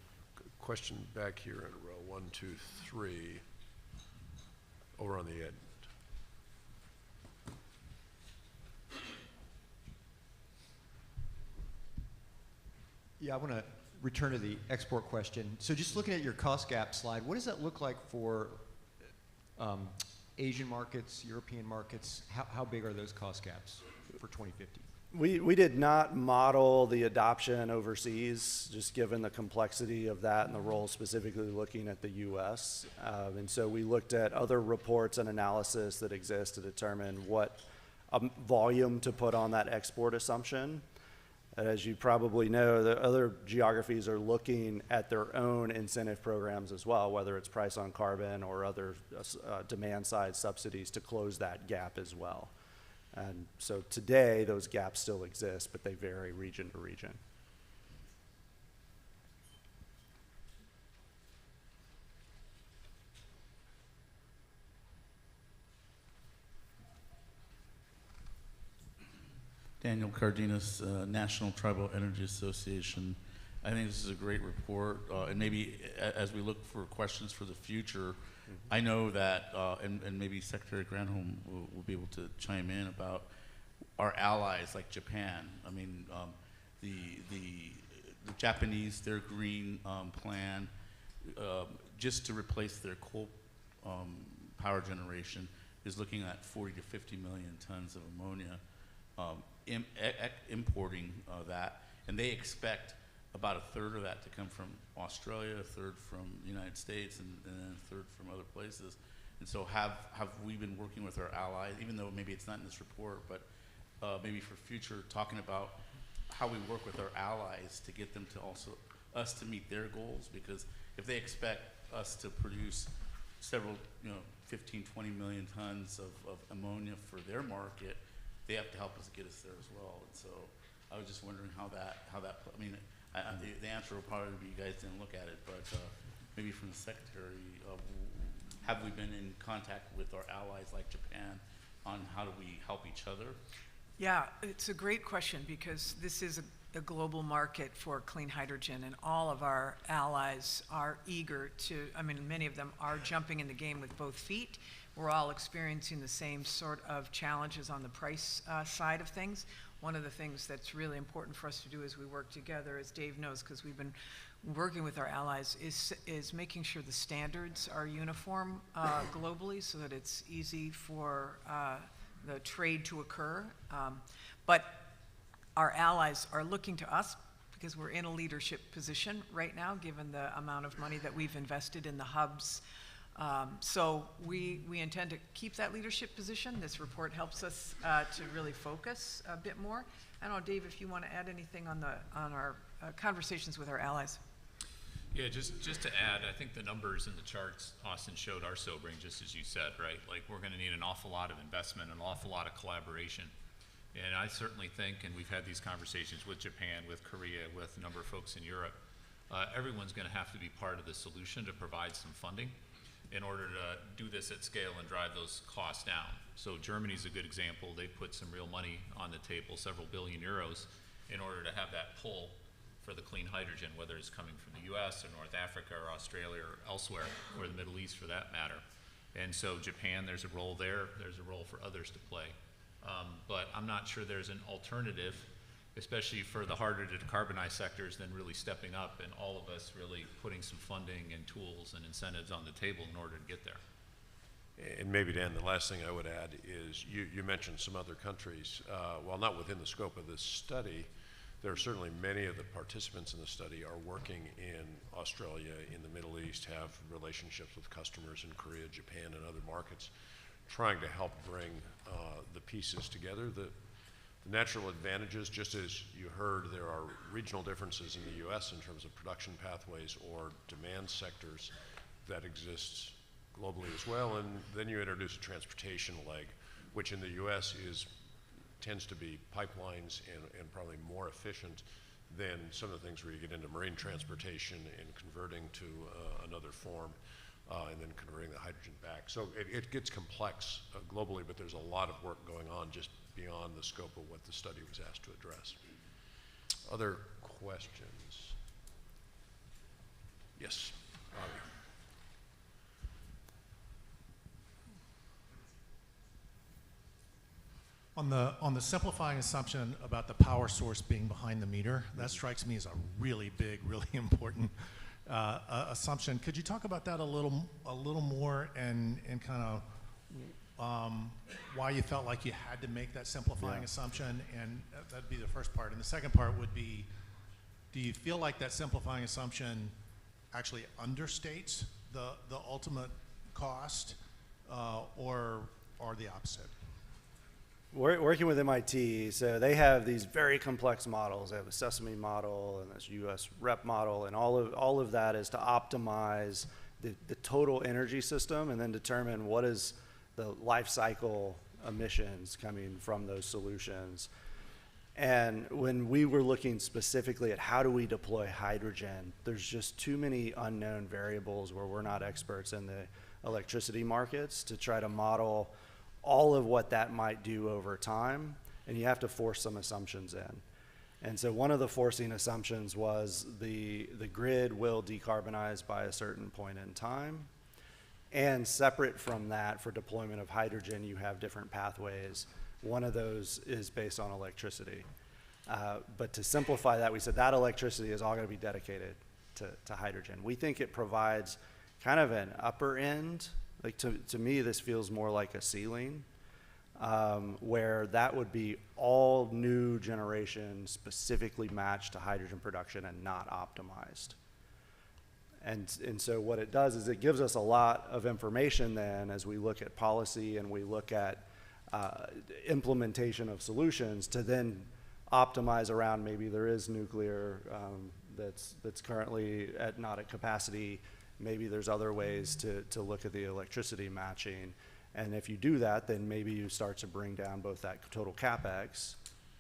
Question back here in row 1, 2, 3. Over on the end. Yeah, I want to return to the export question. So just looking at your cost gap slide, what does that look like for Asian markets, European markets? How big are those cost gaps for 2050? We did not model the adoption overseas, just given the complexity of that and the role specifically looking at the US. And so we looked at other reports and analysis that exist to determine what volume to put on that export assumption. As you probably know, the other geographies are looking at their own incentive programs as well, whether it's price on carbon or other demand side subsidies to close that gap as well. And so today, those gaps still exist, but they vary region to region. Daniel Cardenas, National Tribal Energy Association. I think this is a great report, and maybe as we look for questions for the future, I know that, and maybe Secretary Granholm will be able to chime in about our allies like Japan. I mean, the Japanese, their green plan, just to replace their coal power generation, is looking at 40 to 50 million tons of ammonia. Importing that, and they expect about a third of that to come from Australia, a third from the United States, and then a third from other places. And so have we been working with our allies, even though maybe it's not in this report, but maybe for future, talking about how we work with our allies to get them to also, us to meet their goals? Because if they expect us to produce several, 15, 20 million tons of ammonia for their market, they have to help us get us there as well. And so I was just wondering how that, I mean, the answer will probably be you guys didn't look at it, but maybe from the Secretary, have we been in contact with our allies like Japan on how do we help each other? Yeah, it's a great question because this is a global market for clean hydrogen, and all of our allies are eager to, I mean, many of them are jumping in the game with both feet. We're all experiencing the same sort of challenges on the price side of things. One of the things that's really important for us to do as we work together, as Dave knows, because we've been working with our allies, is making sure the standards are uniform globally so that it's easy for the trade to occur. But our allies are looking to us because we're in a leadership position right now, given the amount of money that we've invested in the hubs. So we intend to keep that leadership position. This report helps us to really focus a bit more. I don't know, Dave, if you want to add anything on our conversations with our allies. Yeah, just to add, I think the numbers in the charts Austin showed are sobering, just as you said, right? Like, we're going to need an awful lot of investment, an awful lot of collaboration. And I certainly think, and we've had these conversations with Japan, with Korea, with a number of folks in Europe, everyone's going to have to be part of the solution to provide some funding in order to do this at scale and drive those costs down. So Germany's a good example. They put some real money on the table, several billion euros, in order to have that pull for the clean hydrogen, whether it's coming from the US or North Africa or Australia or elsewhere, or the Middle East for that matter. And so Japan, there's a role there. There's a role for others to play. But I'm not sure there's an alternative, especially for the harder to decarbonize sectors, than really stepping up and all of us really putting some funding and tools and incentives on the table in order to get there. And maybe, Dan, the last thing I would add is you mentioned some other countries. While not within the scope of this study, there are certainly many of the participants in the study are working in Australia, in the Middle East, have relationships with customers in Korea, Japan, and other markets, trying to help bring the pieces together. The natural advantages, just as you heard, there are regional differences in the US in terms of production pathways or demand sectors that exist globally as well. And then you introduce a transportation leg, which in the US tends to be pipelines and probably more efficient than some of the things where you get into marine transportation and converting to another form. And then converting the hydrogen back. So it gets complex globally, but there's a lot of work going on just beyond the scope of what the study was asked to address. Other questions? Yes, Bobby. On the simplifying assumption about the power source being behind the meter, that strikes me as a really big, really important assumption. Could you talk about that a little more and kind of why you felt like you had to make that simplifying assumption? And that'd be the first part. And the second part would be, do you feel like that simplifying assumption actually understates the ultimate cost or the opposite? Working with MIT, so they have these very complex models. They have a Sesame model and this US REP model, and all of that is to optimize the total energy system and then determine what is the life cycle emissions coming from those solutions. And when we were looking specifically at how do we deploy hydrogen, there's just too many unknown variables where we're not experts in the electricity markets to try to model all of what that might do over time, and you have to force some assumptions in. And so one of the forcing assumptions was the grid will decarbonize by a certain point in time, and separate from that, for deployment of hydrogen, you have different pathways. One of those is based on electricity. But to simplify that, we said that electricity is all going to be dedicated to hydrogen. We think it provides kind of an upper end. Like to me, this feels more like a ceiling, where that would be all new generation specifically matched to hydrogen production and not optimized. And so what it does is it gives us a lot of information then as we look at policy and we look at implementation of solutions to then optimize around maybe there is nuclear that's currently not at capacity. Maybe there's other ways to look at the electricity matching. And if you do that, then maybe you start to bring down both that total CapEx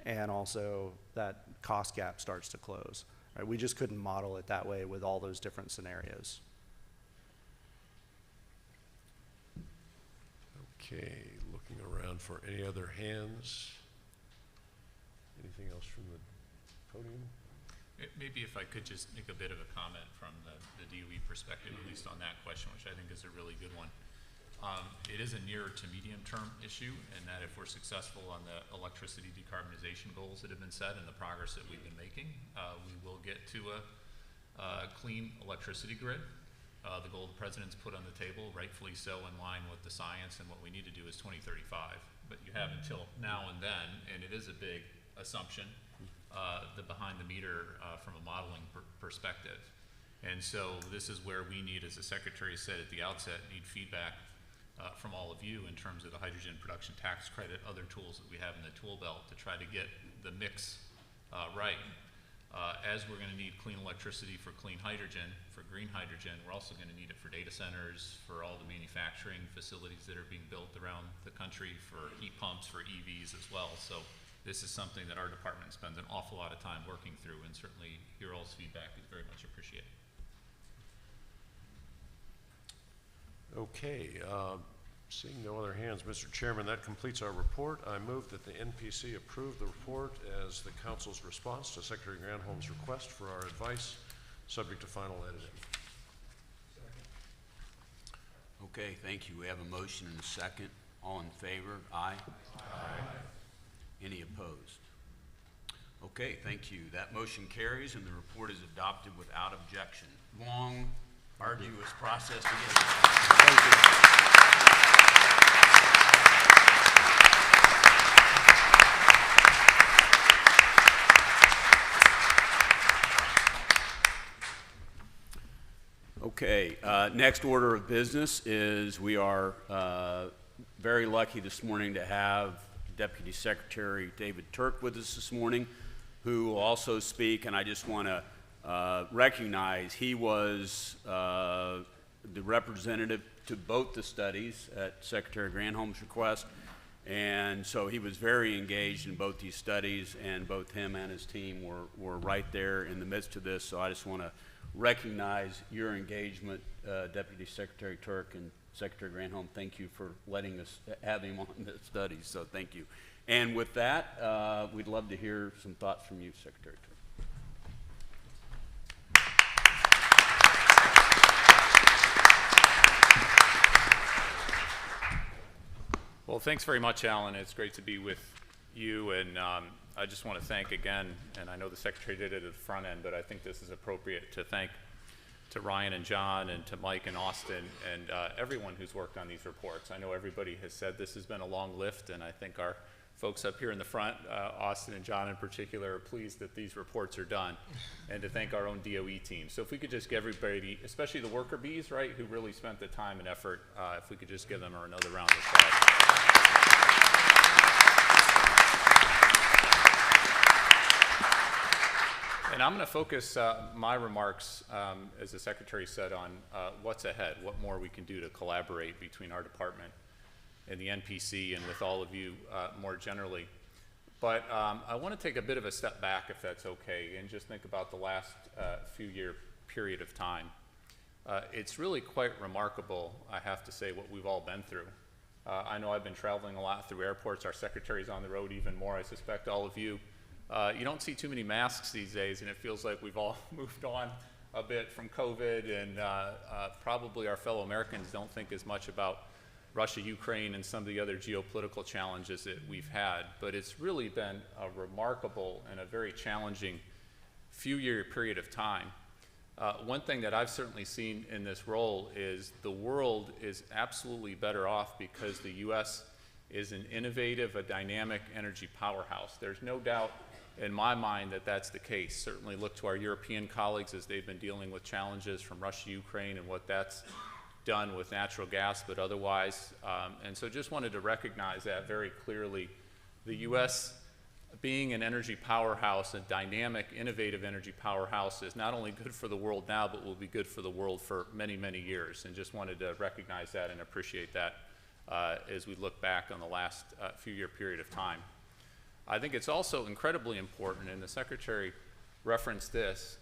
and also that cost gap starts to close. Right? We just couldn't model it that way with all those different scenarios. Okay, looking around for any other hands. Anything else from the podium? Maybe if I could just make a bit of a comment from the DOE perspective, at least on that question, which I think is a really good one. It is a near to medium term issue, and that if we're successful on the electricity decarbonization goals that have been set and the progress that we've been making, we will get to a clean electricity grid. The goal the President's put on the table, rightfully so, in line with the science, and what we need to do is 2035. But you have until now and then, and it is a big assumption, the behind the meter from a modeling perspective. And so this is where we need, as the Secretary said at the outset, need feedback from all of you in terms of the hydrogen production tax credit, other tools that we have in the tool belt to try to get the mix right. As we're going to need clean electricity for clean hydrogen, for green hydrogen, we're also going to need it for data centers, for all the manufacturing facilities that are being built around the country, for heat pumps, for EVs as well. So this is something that our department spends an awful lot of time working through, and certainly your all's feedback is very much appreciated. Okay, seeing no other hands, Mr. Chairman, that completes our report. I move that the NPC approve the report as the Council's response to Secretary Granholm's request for our advice, subject to final editing. Okay, thank you. We have a motion and a second. All in favor? Aye. Aye. Any opposed? Okay, thank you. That motion carries and the report is adopted without objection. Long, arduous process to get it. Thank you. Okay, next order of business is we are very lucky this morning to have Deputy Secretary David Turk with us this morning, who will also speak, and I just want to recognize he was the representative to both the studies at Secretary Granholm's request, and so he was very engaged in both these studies, and both him and his team were right there in the midst of this, so I just want to recognize your engagement, Deputy Secretary Turk and Secretary Granholm. Thank you for letting us have him on the study, so thank you. And with that, we'd love to hear some thoughts from you, Secretary Turk. Well, thanks very much, Alan. It's great to be with you, and I just want to thank again, and I know the Secretary did it at the front end, but I think this is appropriate to thank to Ryan and John and to Mike and Austin and everyone who's worked on these reports. I know everybody has said this has been a long lift, and I think our folks up here in the front, Austin and John in particular, are pleased that these reports are done, and to thank our own DOE team. So if we could just give everybody, especially the worker bees, right, who really spent the time and effort, if we could just give them another round of applause. And I'm going to focus my remarks, as the Secretary said, on what's ahead, what more we can do to collaborate between our department and the NPC and with all of you more generally. But I want to take a bit of a step back, if that's okay, and just think about the last few-year period of time. It's really quite remarkable, I have to say, what we've all been through. I know I've been traveling a lot through airports. Our Secretary's on the road even more. I suspect all of you. You don't see too many masks these days, and it feels like we've all moved on a bit from COVID, and probably our fellow Americans don't think as much about Russia, Ukraine, and some of the other geopolitical challenges that we've had. But it's really been a remarkable and a very challenging few-year period of time. One thing that I've certainly seen in this role is the world is absolutely better off because the U.S. is an innovative, a dynamic energy powerhouse. There's no doubt in my mind that that's the case. Certainly look to our European colleagues as they've been dealing with challenges from Russia, Ukraine, and what that's done with natural gas, but otherwise. And so just wanted to recognize that very clearly. The U.S. being an energy powerhouse, a dynamic, innovative energy powerhouse, is not only good for the world now, but will be good for the world for many, many years. And just wanted to recognize that and appreciate that as we look back on the last few-year period of time. I think it's also incredibly important, and the Secretary referenced this,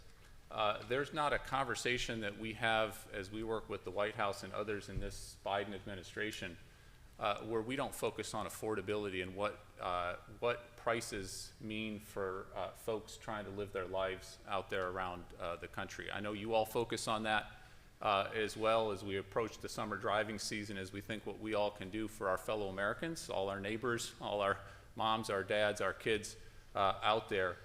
there's not a conversation that we have as we work with the White House and others in this Biden administration where we don't focus on affordability and what prices mean for folks trying to live their lives out there around the country. I know you all focus on that as well as we approach the summer driving season, as we think what we all can do for our fellow Americans, all our neighbors, all our moms, our dads, our kids out there.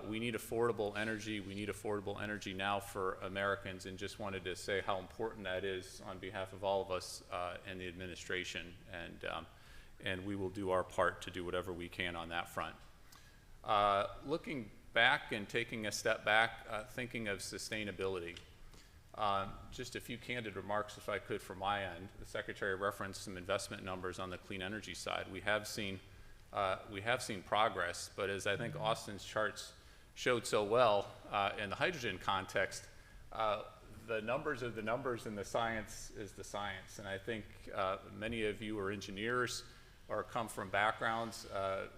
We need affordable energy. We need affordable energy now for Americans, and just wanted to say how important that is on behalf of all of us in the administration, and we will do our part to do whatever we can on that front. Looking back and taking a step back, thinking of sustainability, just a few candid remarks, if I could, from my end. The Secretary referenced some investment numbers on the clean energy side. We have seen progress, but as I think Austin's charts showed so well in the hydrogen context, the numbers are the numbers and the science is the science. And I think many of you are engineers or come from backgrounds.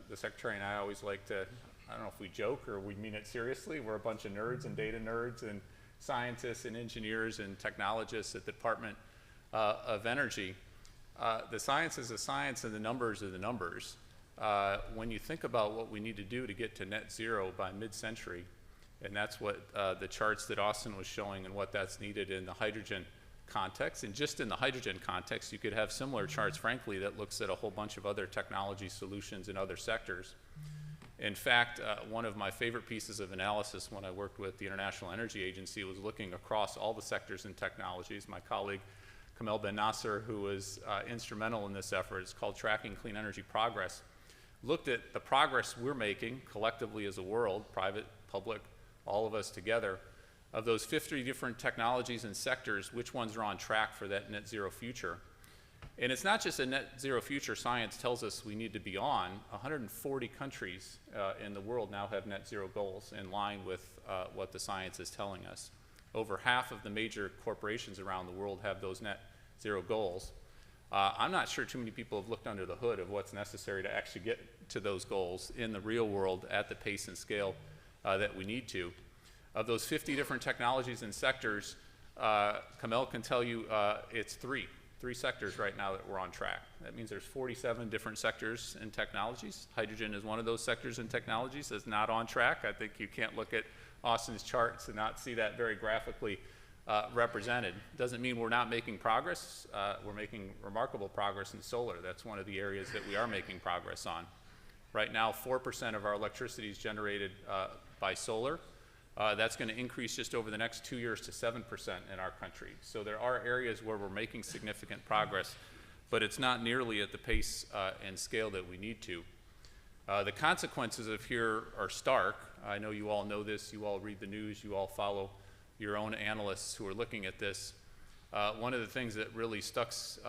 The Secretary and I always like to, I don't know if we joke or we mean it seriously, we're a bunch of nerds and data nerds and scientists and engineers and technologists at the Department of Energy. The science is the science and the numbers are the numbers. When you think about what we need to do to get to net zero by mid-century, and that's what the charts that Austin was showing and what that's needed in the hydrogen context, and just in the hydrogen context, you could have similar charts, frankly, that looks at a whole bunch of other technology solutions in other sectors. In fact, one of my favorite pieces of analysis when I worked with the International Energy Agency was looking across all the sectors and technologies. My colleague, Kamal Ben Nasser, who was instrumental in this effort, it's called Tracking Clean Energy Progress, looked at the progress we're making collectively as a world, private, public, all of us together, of those 50 different technologies and sectors, which ones are on track for that net zero future. And it's not just a net zero future science tells us we need to be on. 140 countries in the world now have net zero goals in line with what the science is telling us. Over half of the major corporations around the world have those net zero goals. I'm not sure too many people have looked under the hood of what's necessary to actually get to those goals in the real world at the pace and scale that we need to. Of those 50 different technologies and sectors, Kamal can tell you it's three sectors right now that we're on track. That means there's 47 different sectors and technologies. Hydrogen is one of those sectors and technologies that's not on track. I think you can't look at Austin's charts and not see that very graphically represented. Doesn't mean we're not making progress. We're making remarkable progress in solar. That's one of the areas that we are making progress on. Right now, 4% of our electricity is generated by solar. That's going to increase just over the next 2 years to 7% in our country. So there are areas where we're making significant progress, but it's not nearly at the pace and scale that we need to. The consequences of here are stark. I know you all know this. You all read the news. You all follow your own analysts who are looking at this. One of the things that really sticks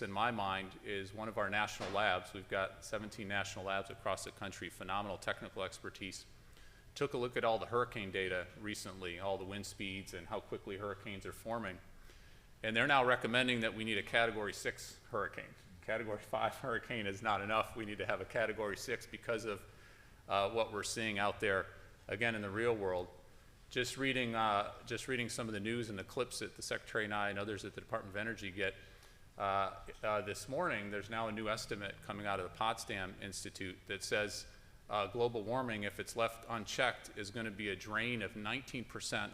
in my mind is one of our national labs. We've got 17 national labs across the country, phenomenal technical expertise. Took a look at all the hurricane data recently, all the wind speeds and how quickly hurricanes are forming. And they're now recommending that we need a Category 6 hurricane. Category 5 hurricane is not enough. We need to have a Category 6 because of what we're seeing out there, again, in the real world. Just reading some of the news and the clips that the Secretary and I and others at the Department of Energy get this morning, there's now a new estimate coming out of the Potsdam Institute that says global warming, if it's left unchecked, is going to be a drain of 19%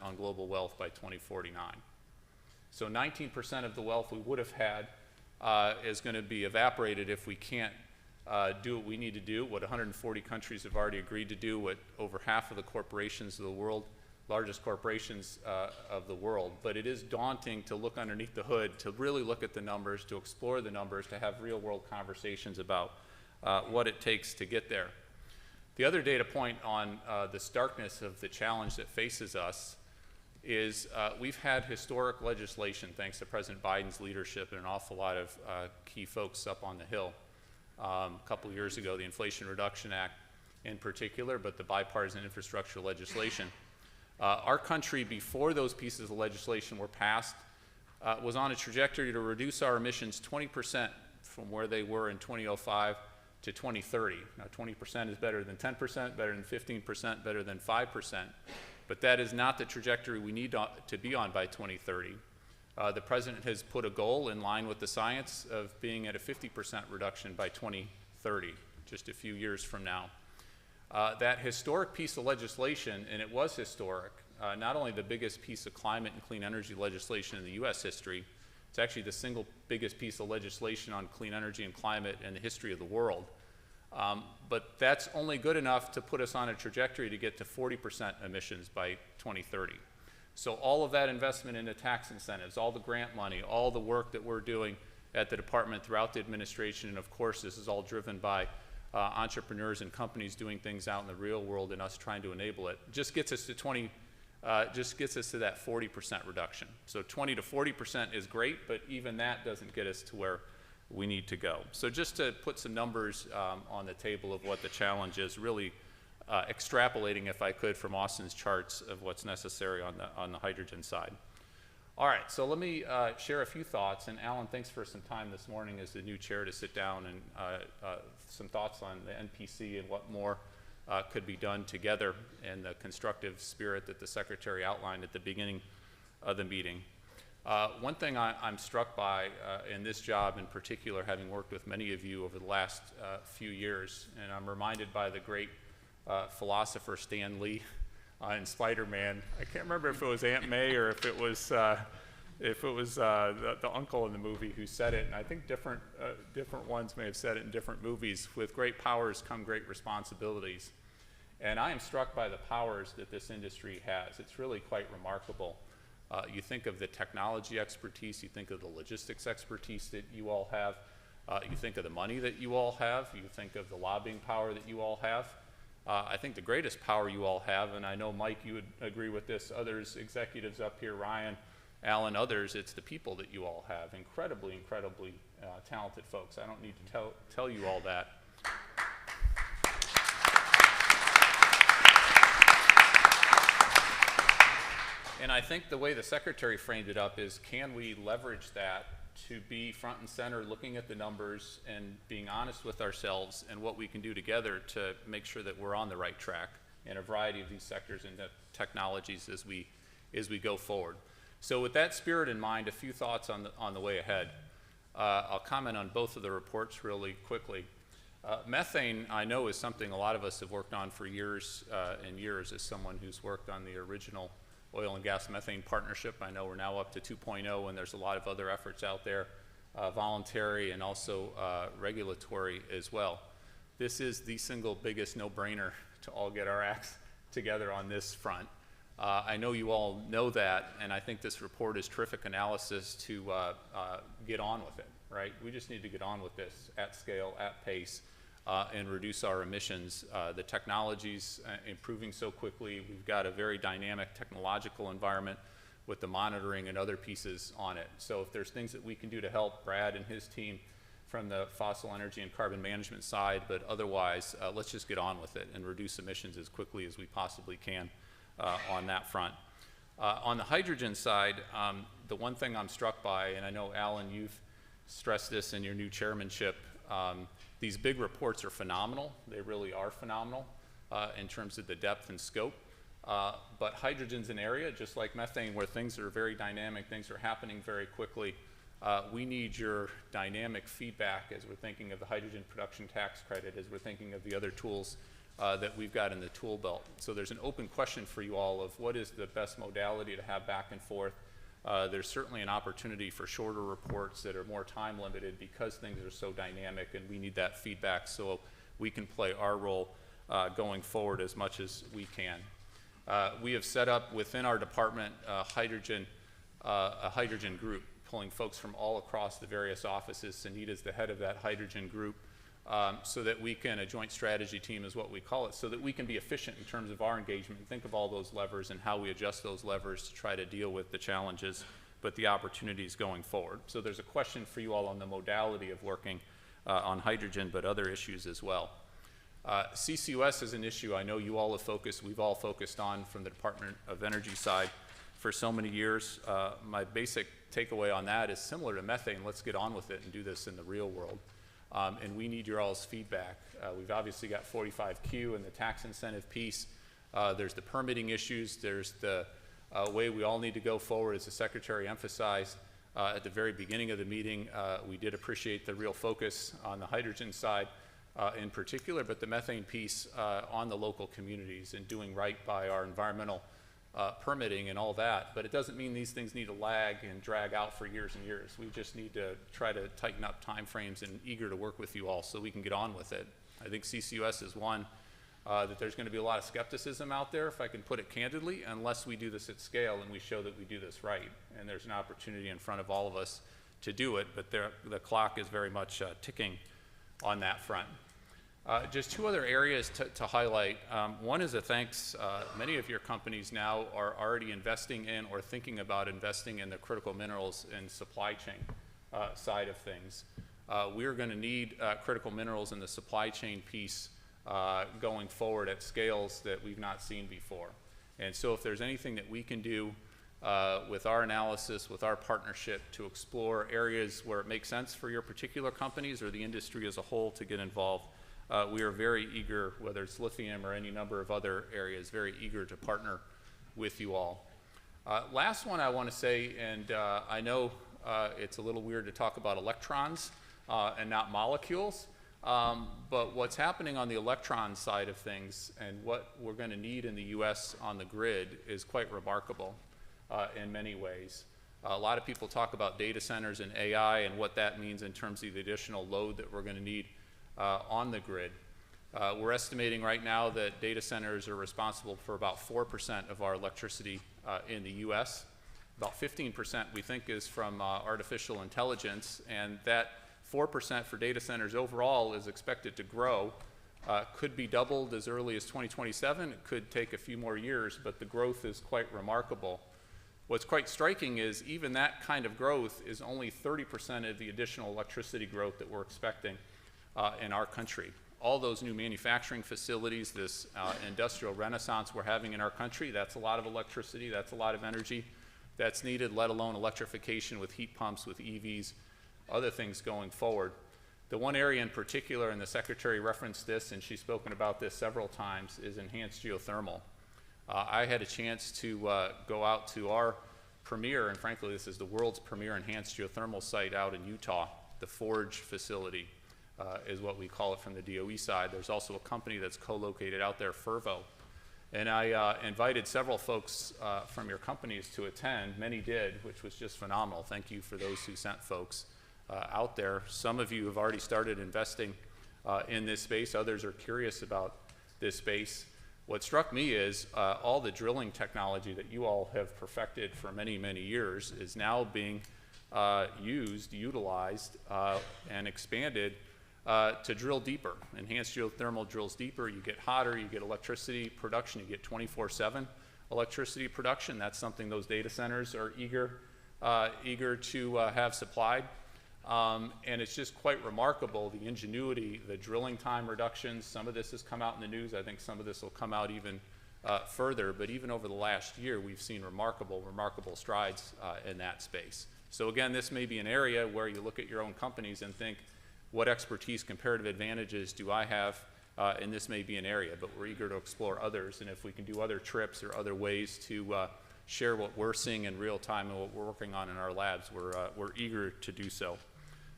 on global wealth by 2049. So 19% of the wealth we would have had is going to be evaporated if we can't do what we need to do, what 140 countries have already agreed to do, what over half of the corporations of the world, largest corporations of the world. But it is daunting to look underneath the hood, to really look at the numbers, to explore the numbers, to have real world conversations about what it takes to get there. The other data point on the starkness of the challenge that faces us is we've had historic legislation, thanks to President Biden's leadership and an awful lot of key folks up on the Hill. A couple of years ago, the Inflation Reduction Act in particular, but the bipartisan infrastructure legislation. Our country, before those pieces of legislation were passed, was on a trajectory to reduce our emissions 20% from where they were in 2005 to 2030. Now, 20% is better than 10%, better than 15%, better than 5%, but that is not the trajectory we need to be on by 2030. The President has put a goal in line with the science of being at a 50% reduction by 2030, just a few years from now. That historic piece of legislation, and it was historic, not only the biggest piece of climate and clean energy legislation in the U.S. history, it's actually the single biggest piece of legislation on clean energy and climate in the history of the world. But that's only good enough to put us on a trajectory to get to 40% emissions by 2030. So all of that investment into tax incentives, all the grant money, all the work that we're doing at the department throughout the administration, and of course this is all driven by entrepreneurs and companies doing things out in the real world and us trying to enable it, just gets us to that 40% reduction. So 20 to 40% is great, but even that doesn't get us to where we need to go. So just to put some numbers on the table of what the challenge is, really extrapolating, if I could, from Austin's charts of what's necessary on the hydrogen side. All right, so let me share a few thoughts, and Alan, thanks for some time this morning as the new chair to sit down and some thoughts on the NPC and what more could be done together in the constructive spirit that the Secretary outlined at the beginning of the meeting. One thing I'm struck by in this job in particular, having worked with many of you over the last few years, and I'm reminded by the great philosopher Stan Lee in Spider-Man. I can't remember if it was Aunt May or if it was the uncle in the movie who said it, and I think different ones may have said it in different movies. With great powers come great responsibilities. And I am struck by the powers that this industry has. It's really quite remarkable. You think of the technology expertise, you think of the logistics expertise that you all have, you think of the money that you all have, you think of the lobbying power that you all have. I think the greatest power you all have, and I know, Mike, you would agree with this, others, executives up here, Ryan, Alan, others, it's the people that you all have. Incredibly, incredibly talented folks. I don't need to tell you all that. And I think the way the Secretary framed it up is, can we leverage that to be front and center, looking at the numbers and being honest with ourselves and what we can do together to make sure that we're on the right track in a variety of these sectors and technologies as we go forward. So with that spirit in mind, a few thoughts on the way ahead. I'll comment on both of the reports really quickly. Methane, I know, is something a lot of us have worked on for years and years as someone who's worked on the original oil and gas methane partnership. I know we're now up to 2.0, and there's a lot of other efforts out there, voluntary and also regulatory as well. This is the single biggest no-brainer to all get our acts together on this front. I know you all know that, and I think this report is terrific analysis to get on with it, right? We just need to get on with this at scale, at pace, and reduce our emissions. The technology's improving so quickly. We've got a very dynamic technological environment with the monitoring and other pieces on it. So if there's things that we can do to help Brad and his team from the fossil energy and carbon management side, but otherwise, let's just get on with it and reduce emissions as quickly as we possibly can on that front. On the hydrogen side, the one thing I'm struck by, and I know, Alan, you've stressed this in your new chairmanship, these big reports are phenomenal. They really are phenomenal in terms of the depth and scope. But hydrogen's an area, just like methane, where things are very dynamic, things are happening very quickly. We need your dynamic feedback as we're thinking of the hydrogen production tax credit, as we're thinking of the other tools that we've got in the tool belt. So there's an open question for you all of what is the best modality to have back and forth. There's certainly an opportunity for shorter reports that are more time limited because things are so dynamic, and we need that feedback so we can play our role going forward as much as we can. We have set up within our department a hydrogen group, pulling folks from all across the various offices. Sunita's the head of that hydrogen group. so that we can, a joint strategy team is what we call it, so that we can be efficient in terms of our engagement and think of all those levers and how we adjust those levers to try to deal with the challenges, but the opportunities going forward. So there's a question for you all on the modality of working on hydrogen, but other issues as well. CCUS is an issue I know you all have focused, we've all focused on from the Department of Energy side for so many years. My basic takeaway on that is similar to methane. Let's get on with it and do this in the real world. And we need your all's feedback. We've obviously got 45Q and the tax incentive piece. There's the permitting issues. There's the way we all need to go forward, as the Secretary emphasized at the very beginning of the meeting. We did appreciate the real focus on the hydrogen side in particular, but the methane piece on the local communities and doing right by our environmental permitting and all that. But it doesn't mean these things need to lag and drag out for years and years. We just need to try to tighten up timeframes, and eager to work with you all so we can get on with it. I think CCUS is one that there's going to be a lot of skepticism out there, if I can put it candidly, unless we do this at scale and we show that we do this right. And there's an opportunity in front of all of us to do it, but the clock is very much ticking on that front. Just two other areas to highlight. One is a thanks. Many of your companies now are already investing in or thinking about investing in the critical minerals and supply chain side of things. We're going to need critical minerals in the supply chain piece going forward at scales that we've not seen before. And so if there's anything that we can do with our analysis, with our partnership, to explore areas where it makes sense for your particular companies or the industry as a whole to get involved, we are very eager, whether it's lithium or any number of other areas, very eager to partner with you all. Last one I want to say, and I know it's a little weird to talk about electrons and not molecules, but what's happening on the electron side of things and what we're going to need in the U.S. on the grid is quite remarkable in many ways. A lot of people talk about data centers and AI and what that means in terms of the additional load that we're going to need on the grid. We're estimating right now that data centers are responsible for about 4% of our electricity in the U.S. About 15% we think is from artificial intelligence, and that 4% for data centers overall is expected to grow. Could be doubled as early as 2027. It could take a few more years, but the growth is quite remarkable. What's quite striking is even that kind of growth is only 30% of the additional electricity growth that we're expecting in our country. All those new manufacturing facilities, this industrial renaissance we're having in our country, that's a lot of electricity, that's a lot of energy that's needed, let alone electrification with heat pumps, with EVs, other things going forward. The one area in particular, and the Secretary referenced this, and she's spoken about this several times, is enhanced geothermal. I had a chance to go out to our premier, and frankly this is the world's premier enhanced geothermal site out in Utah, the Forge facility. Is what we call it from the DOE side. There's also a company that's co-located out there, Fervo. And I invited several folks from your companies to attend. Many did, which was just phenomenal. Thank you for those who sent folks out there. Some of you have already started investing in this space. Others are curious about this space. What struck me is all the drilling technology that you all have perfected for many, many years is now being utilized, and expanded to drill deeper. Enhanced geothermal drills deeper, you get hotter, you get electricity production, you get 24/7 electricity production. That's something those data centers are eager to have supplied. And it's just quite remarkable, the ingenuity, the drilling time reductions. Some of this has come out in the news. I think some of this will come out even further. But even over the last year, we've seen remarkable strides in that space. So again, this may be an area where you look at your own companies and think, what expertise, comparative advantages do I have? And this may be an area, but we're eager to explore others. And if we can do other trips or other ways to share what we're seeing in real time and what we're working on in our labs, we're eager to do so.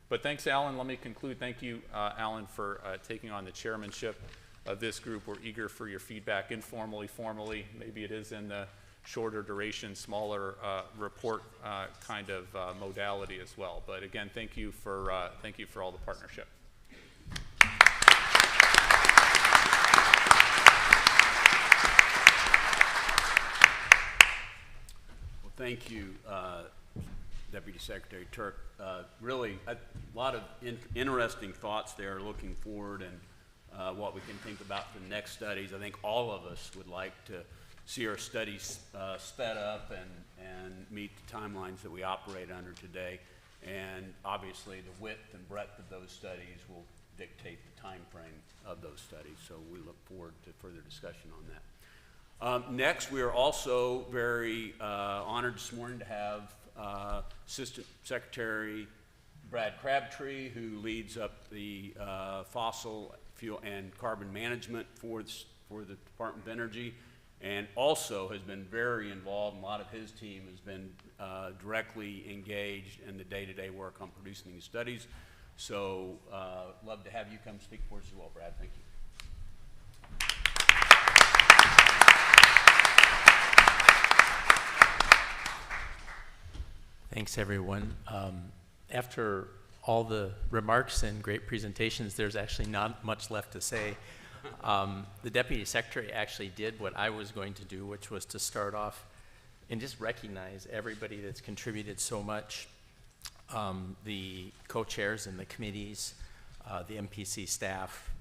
But thanks, Alan. Let me conclude. Thank you, Alan, for taking on the chairmanship of this group. We're eager for your feedback, informally, formally. Maybe it is in the shorter duration, smaller report kind of modality as well. But again, thank you for all the partnership. Well, thank you, Deputy Secretary Turk. Really, a lot of interesting thoughts there looking forward and what we can think about for the next studies. I think all of us would like to see our studies sped up and meet the timelines that we operate under today. And obviously the width and breadth of those studies will dictate the time frame of those studies. So we look forward to further discussion on that. Next, we are also very honored this morning to have Assistant Secretary Brad Crabtree, who leads up the fossil fuel and carbon management for the Department of Energy, and also has been very involved, and a lot of his team has been directly engaged in the day-to-day work on producing these studies. So love to have you come speak for us as well, Brad. Thank you. Thanks, everyone. After all the remarks and great presentations, there's actually not much left to say. The Deputy Secretary actually did what I was going to do, which was to start off and just recognize everybody that's contributed so much. The co-chairs and the committees, the MPC staff,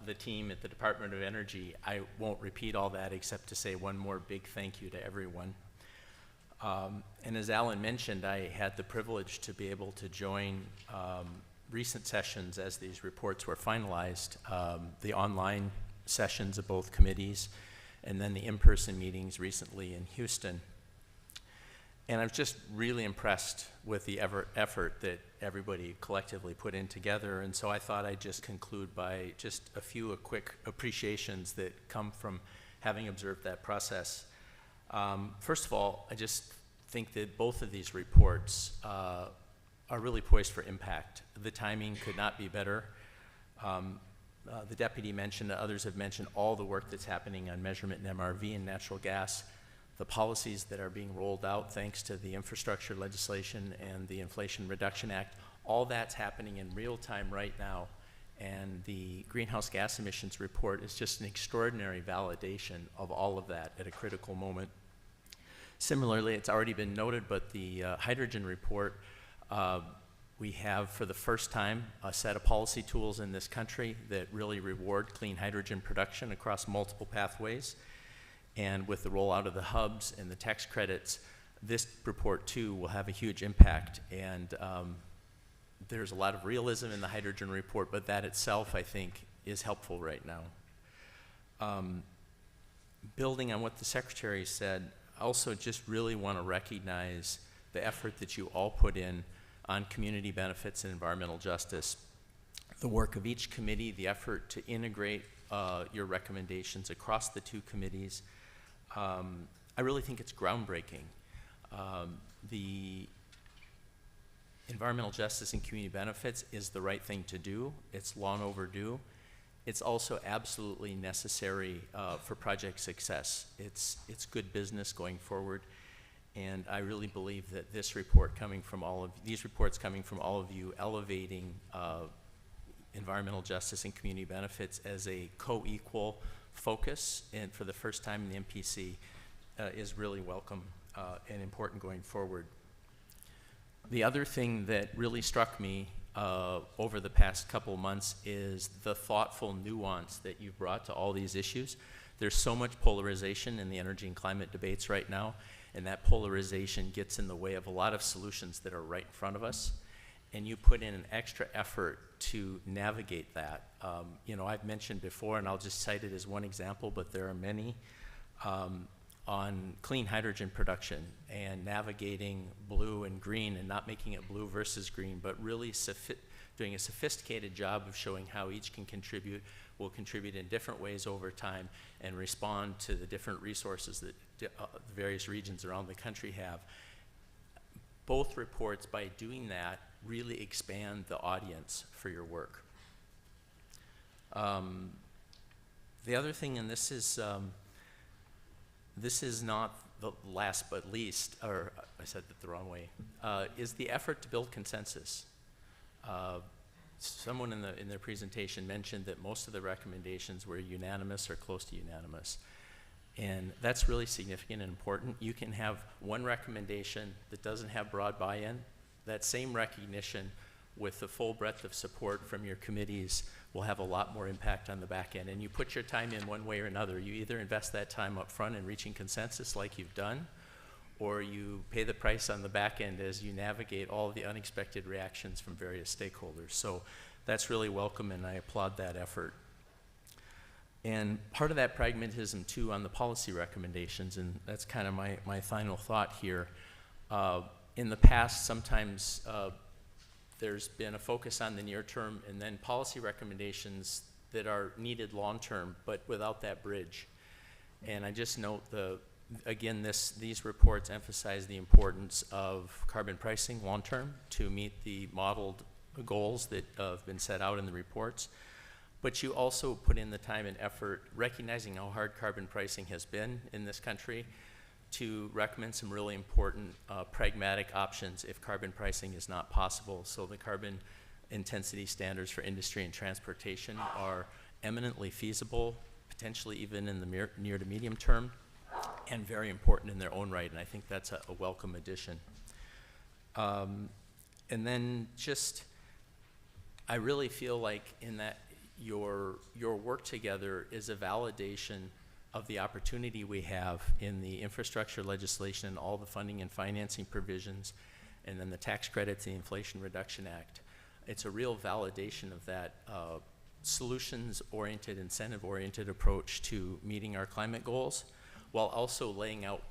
the team at the Department of Energy. I won't repeat all that except to say one more big thank you to everyone. And as Alan mentioned, I had the privilege to be able to join recent sessions as these reports were finalized, the online sessions of both committees, and then the in-person meetings recently in Houston. And I was just really impressed with the effort that everybody collectively put in together. And so I thought I'd just conclude by just a few quick appreciations that come from having observed that process. First of all, I just think that both of these reports are really poised for impact. The timing could not be better. The deputy mentioned, others have mentioned all the work that's happening on measurement and MRV and natural gas, the policies that are being rolled out thanks to the infrastructure legislation and the Inflation Reduction Act. All that's happening in real time right now. And the greenhouse gas emissions report is just an extraordinary validation of all of that at a critical moment. Similarly, it's already been noted, but the hydrogen report, we have for the first time a set of policy tools in this country that really reward clean hydrogen production across multiple pathways. And with the rollout of the hubs and the tax credits, this report too will have a huge impact. And there's a lot of realism in the hydrogen report, but that itself, I think, is helpful right now. Building on what the Secretary said, I also just really want to recognize the effort that you all put in on community benefits and environmental justice. The work of each committee, the effort to integrate your recommendations across the two committees. I really think it's groundbreaking. The environmental justice and community benefits is the right thing to do. It's long overdue. It's also absolutely necessary for project success. It's good business going forward. And I really believe that this report coming from these reports coming from all of you elevating environmental justice and community benefits as a co-equal focus, and for the first time in the MPC, is really welcome and important going forward. The other thing that really struck me over the past couple months is the thoughtful nuance that you've brought to all these issues. There's so much polarization in the energy and climate debates right now, and that polarization gets in the way of a lot of solutions that are right in front of us. And you put in an extra effort to navigate that. You know, I've mentioned before, and I'll just cite it as one example, but there are many, on clean hydrogen production and navigating blue and green and not making it blue versus green, but really doing a sophisticated job of showing how each can contribute, will contribute in different ways over time and respond to the different resources that the various regions around the country have. Both reports, by doing that, really expand the audience for your work. The other thing, and this is not the last but least, or I said that the wrong way, is the effort to build consensus. Someone in their presentation mentioned that most of the recommendations were unanimous or close to unanimous. And that's really significant and important. You can have one recommendation that doesn't have broad buy-in. That same recognition with the full breadth of support from your committees will have a lot more impact on the back end. And you put your time in one way or another. You either invest that time up front in reaching consensus like you've done, or you pay the price on the back end as you navigate all of the unexpected reactions from various stakeholders. So that's really welcome, and I applaud that effort. And part of that pragmatism too on the policy recommendations, and that's kind of my final thought here. In the past, sometimes there's been a focus on the near term and then policy recommendations that are needed long term, but without that bridge. And I just note again, these reports emphasize the importance of carbon pricing long term to meet the modeled goals that have been set out in the reports. But you also put in the time and effort, recognizing how hard carbon pricing has been in this country, to recommend some really important pragmatic options if carbon pricing is not possible. So the carbon intensity standards for industry and transportation are eminently feasible, potentially even in the near to medium term, and very important in their own right, and I think that's a welcome addition. And then just, I really feel like in that your work together is a validation of the opportunity we have in the infrastructure legislation and all the funding and financing provisions, and then the tax credits, the Inflation Reduction Act. It's a real validation of that solutions-oriented, incentive-oriented approach to meeting our climate goals, while also laying out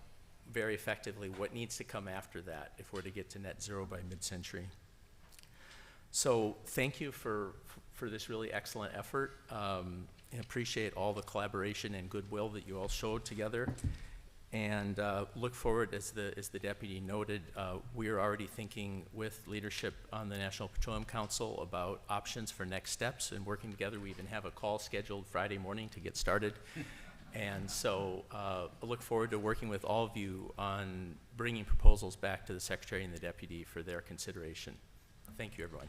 very effectively what needs to come after that if we're to get to net zero by mid-century. So thank you for this really excellent effort. I appreciate all the collaboration and goodwill that you all showed together, and look forward, as the deputy noted, we are already thinking with leadership on the National Petroleum Council about options for next steps and working together. We even have a call scheduled Friday morning to get started. And so I look forward to working with all of you on bringing proposals back to the Secretary and the Deputy for their consideration. Thank you, everyone.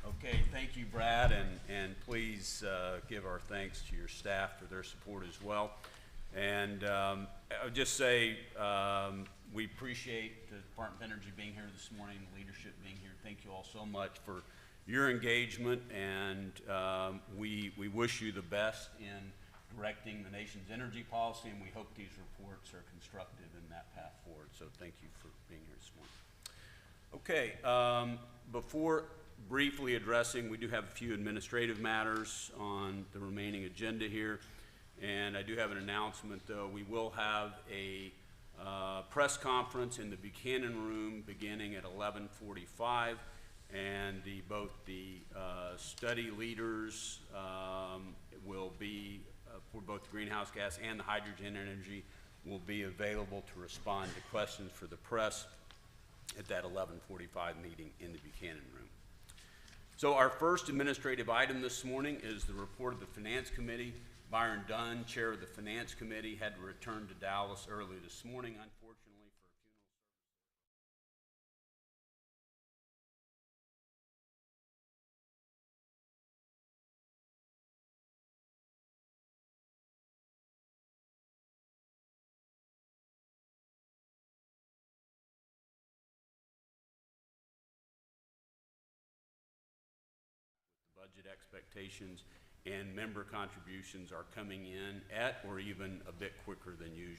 Okay, thank you, Brad, and please give our thanks to your staff for their support as well. And I would just say we appreciate the Department of Energy being here this morning, the leadership being here. Thank you all so much for your engagement, and we wish you the best in directing the nation's energy policy, and we hope these reports are constructive in that path forward. So thank you for being here this morning. Okay, before briefly addressing, we do have a few administrative matters on the remaining agenda here, and I do have an announcement though. We will have a press conference in the Buchanan room beginning at 11:45, and both the study leaders will be for both the greenhouse gas and the hydrogen energy will be available to respond to questions for the press at that 11:45 meeting in the Buchanan room. So our first administrative item this morning is the report of the Finance Committee. Byron Dunn, Chair of the Finance Committee, had to return to Dallas early this morning, unfortunately, for a funeral budget expectations and member contributions are coming in at or even a bit quicker than usual.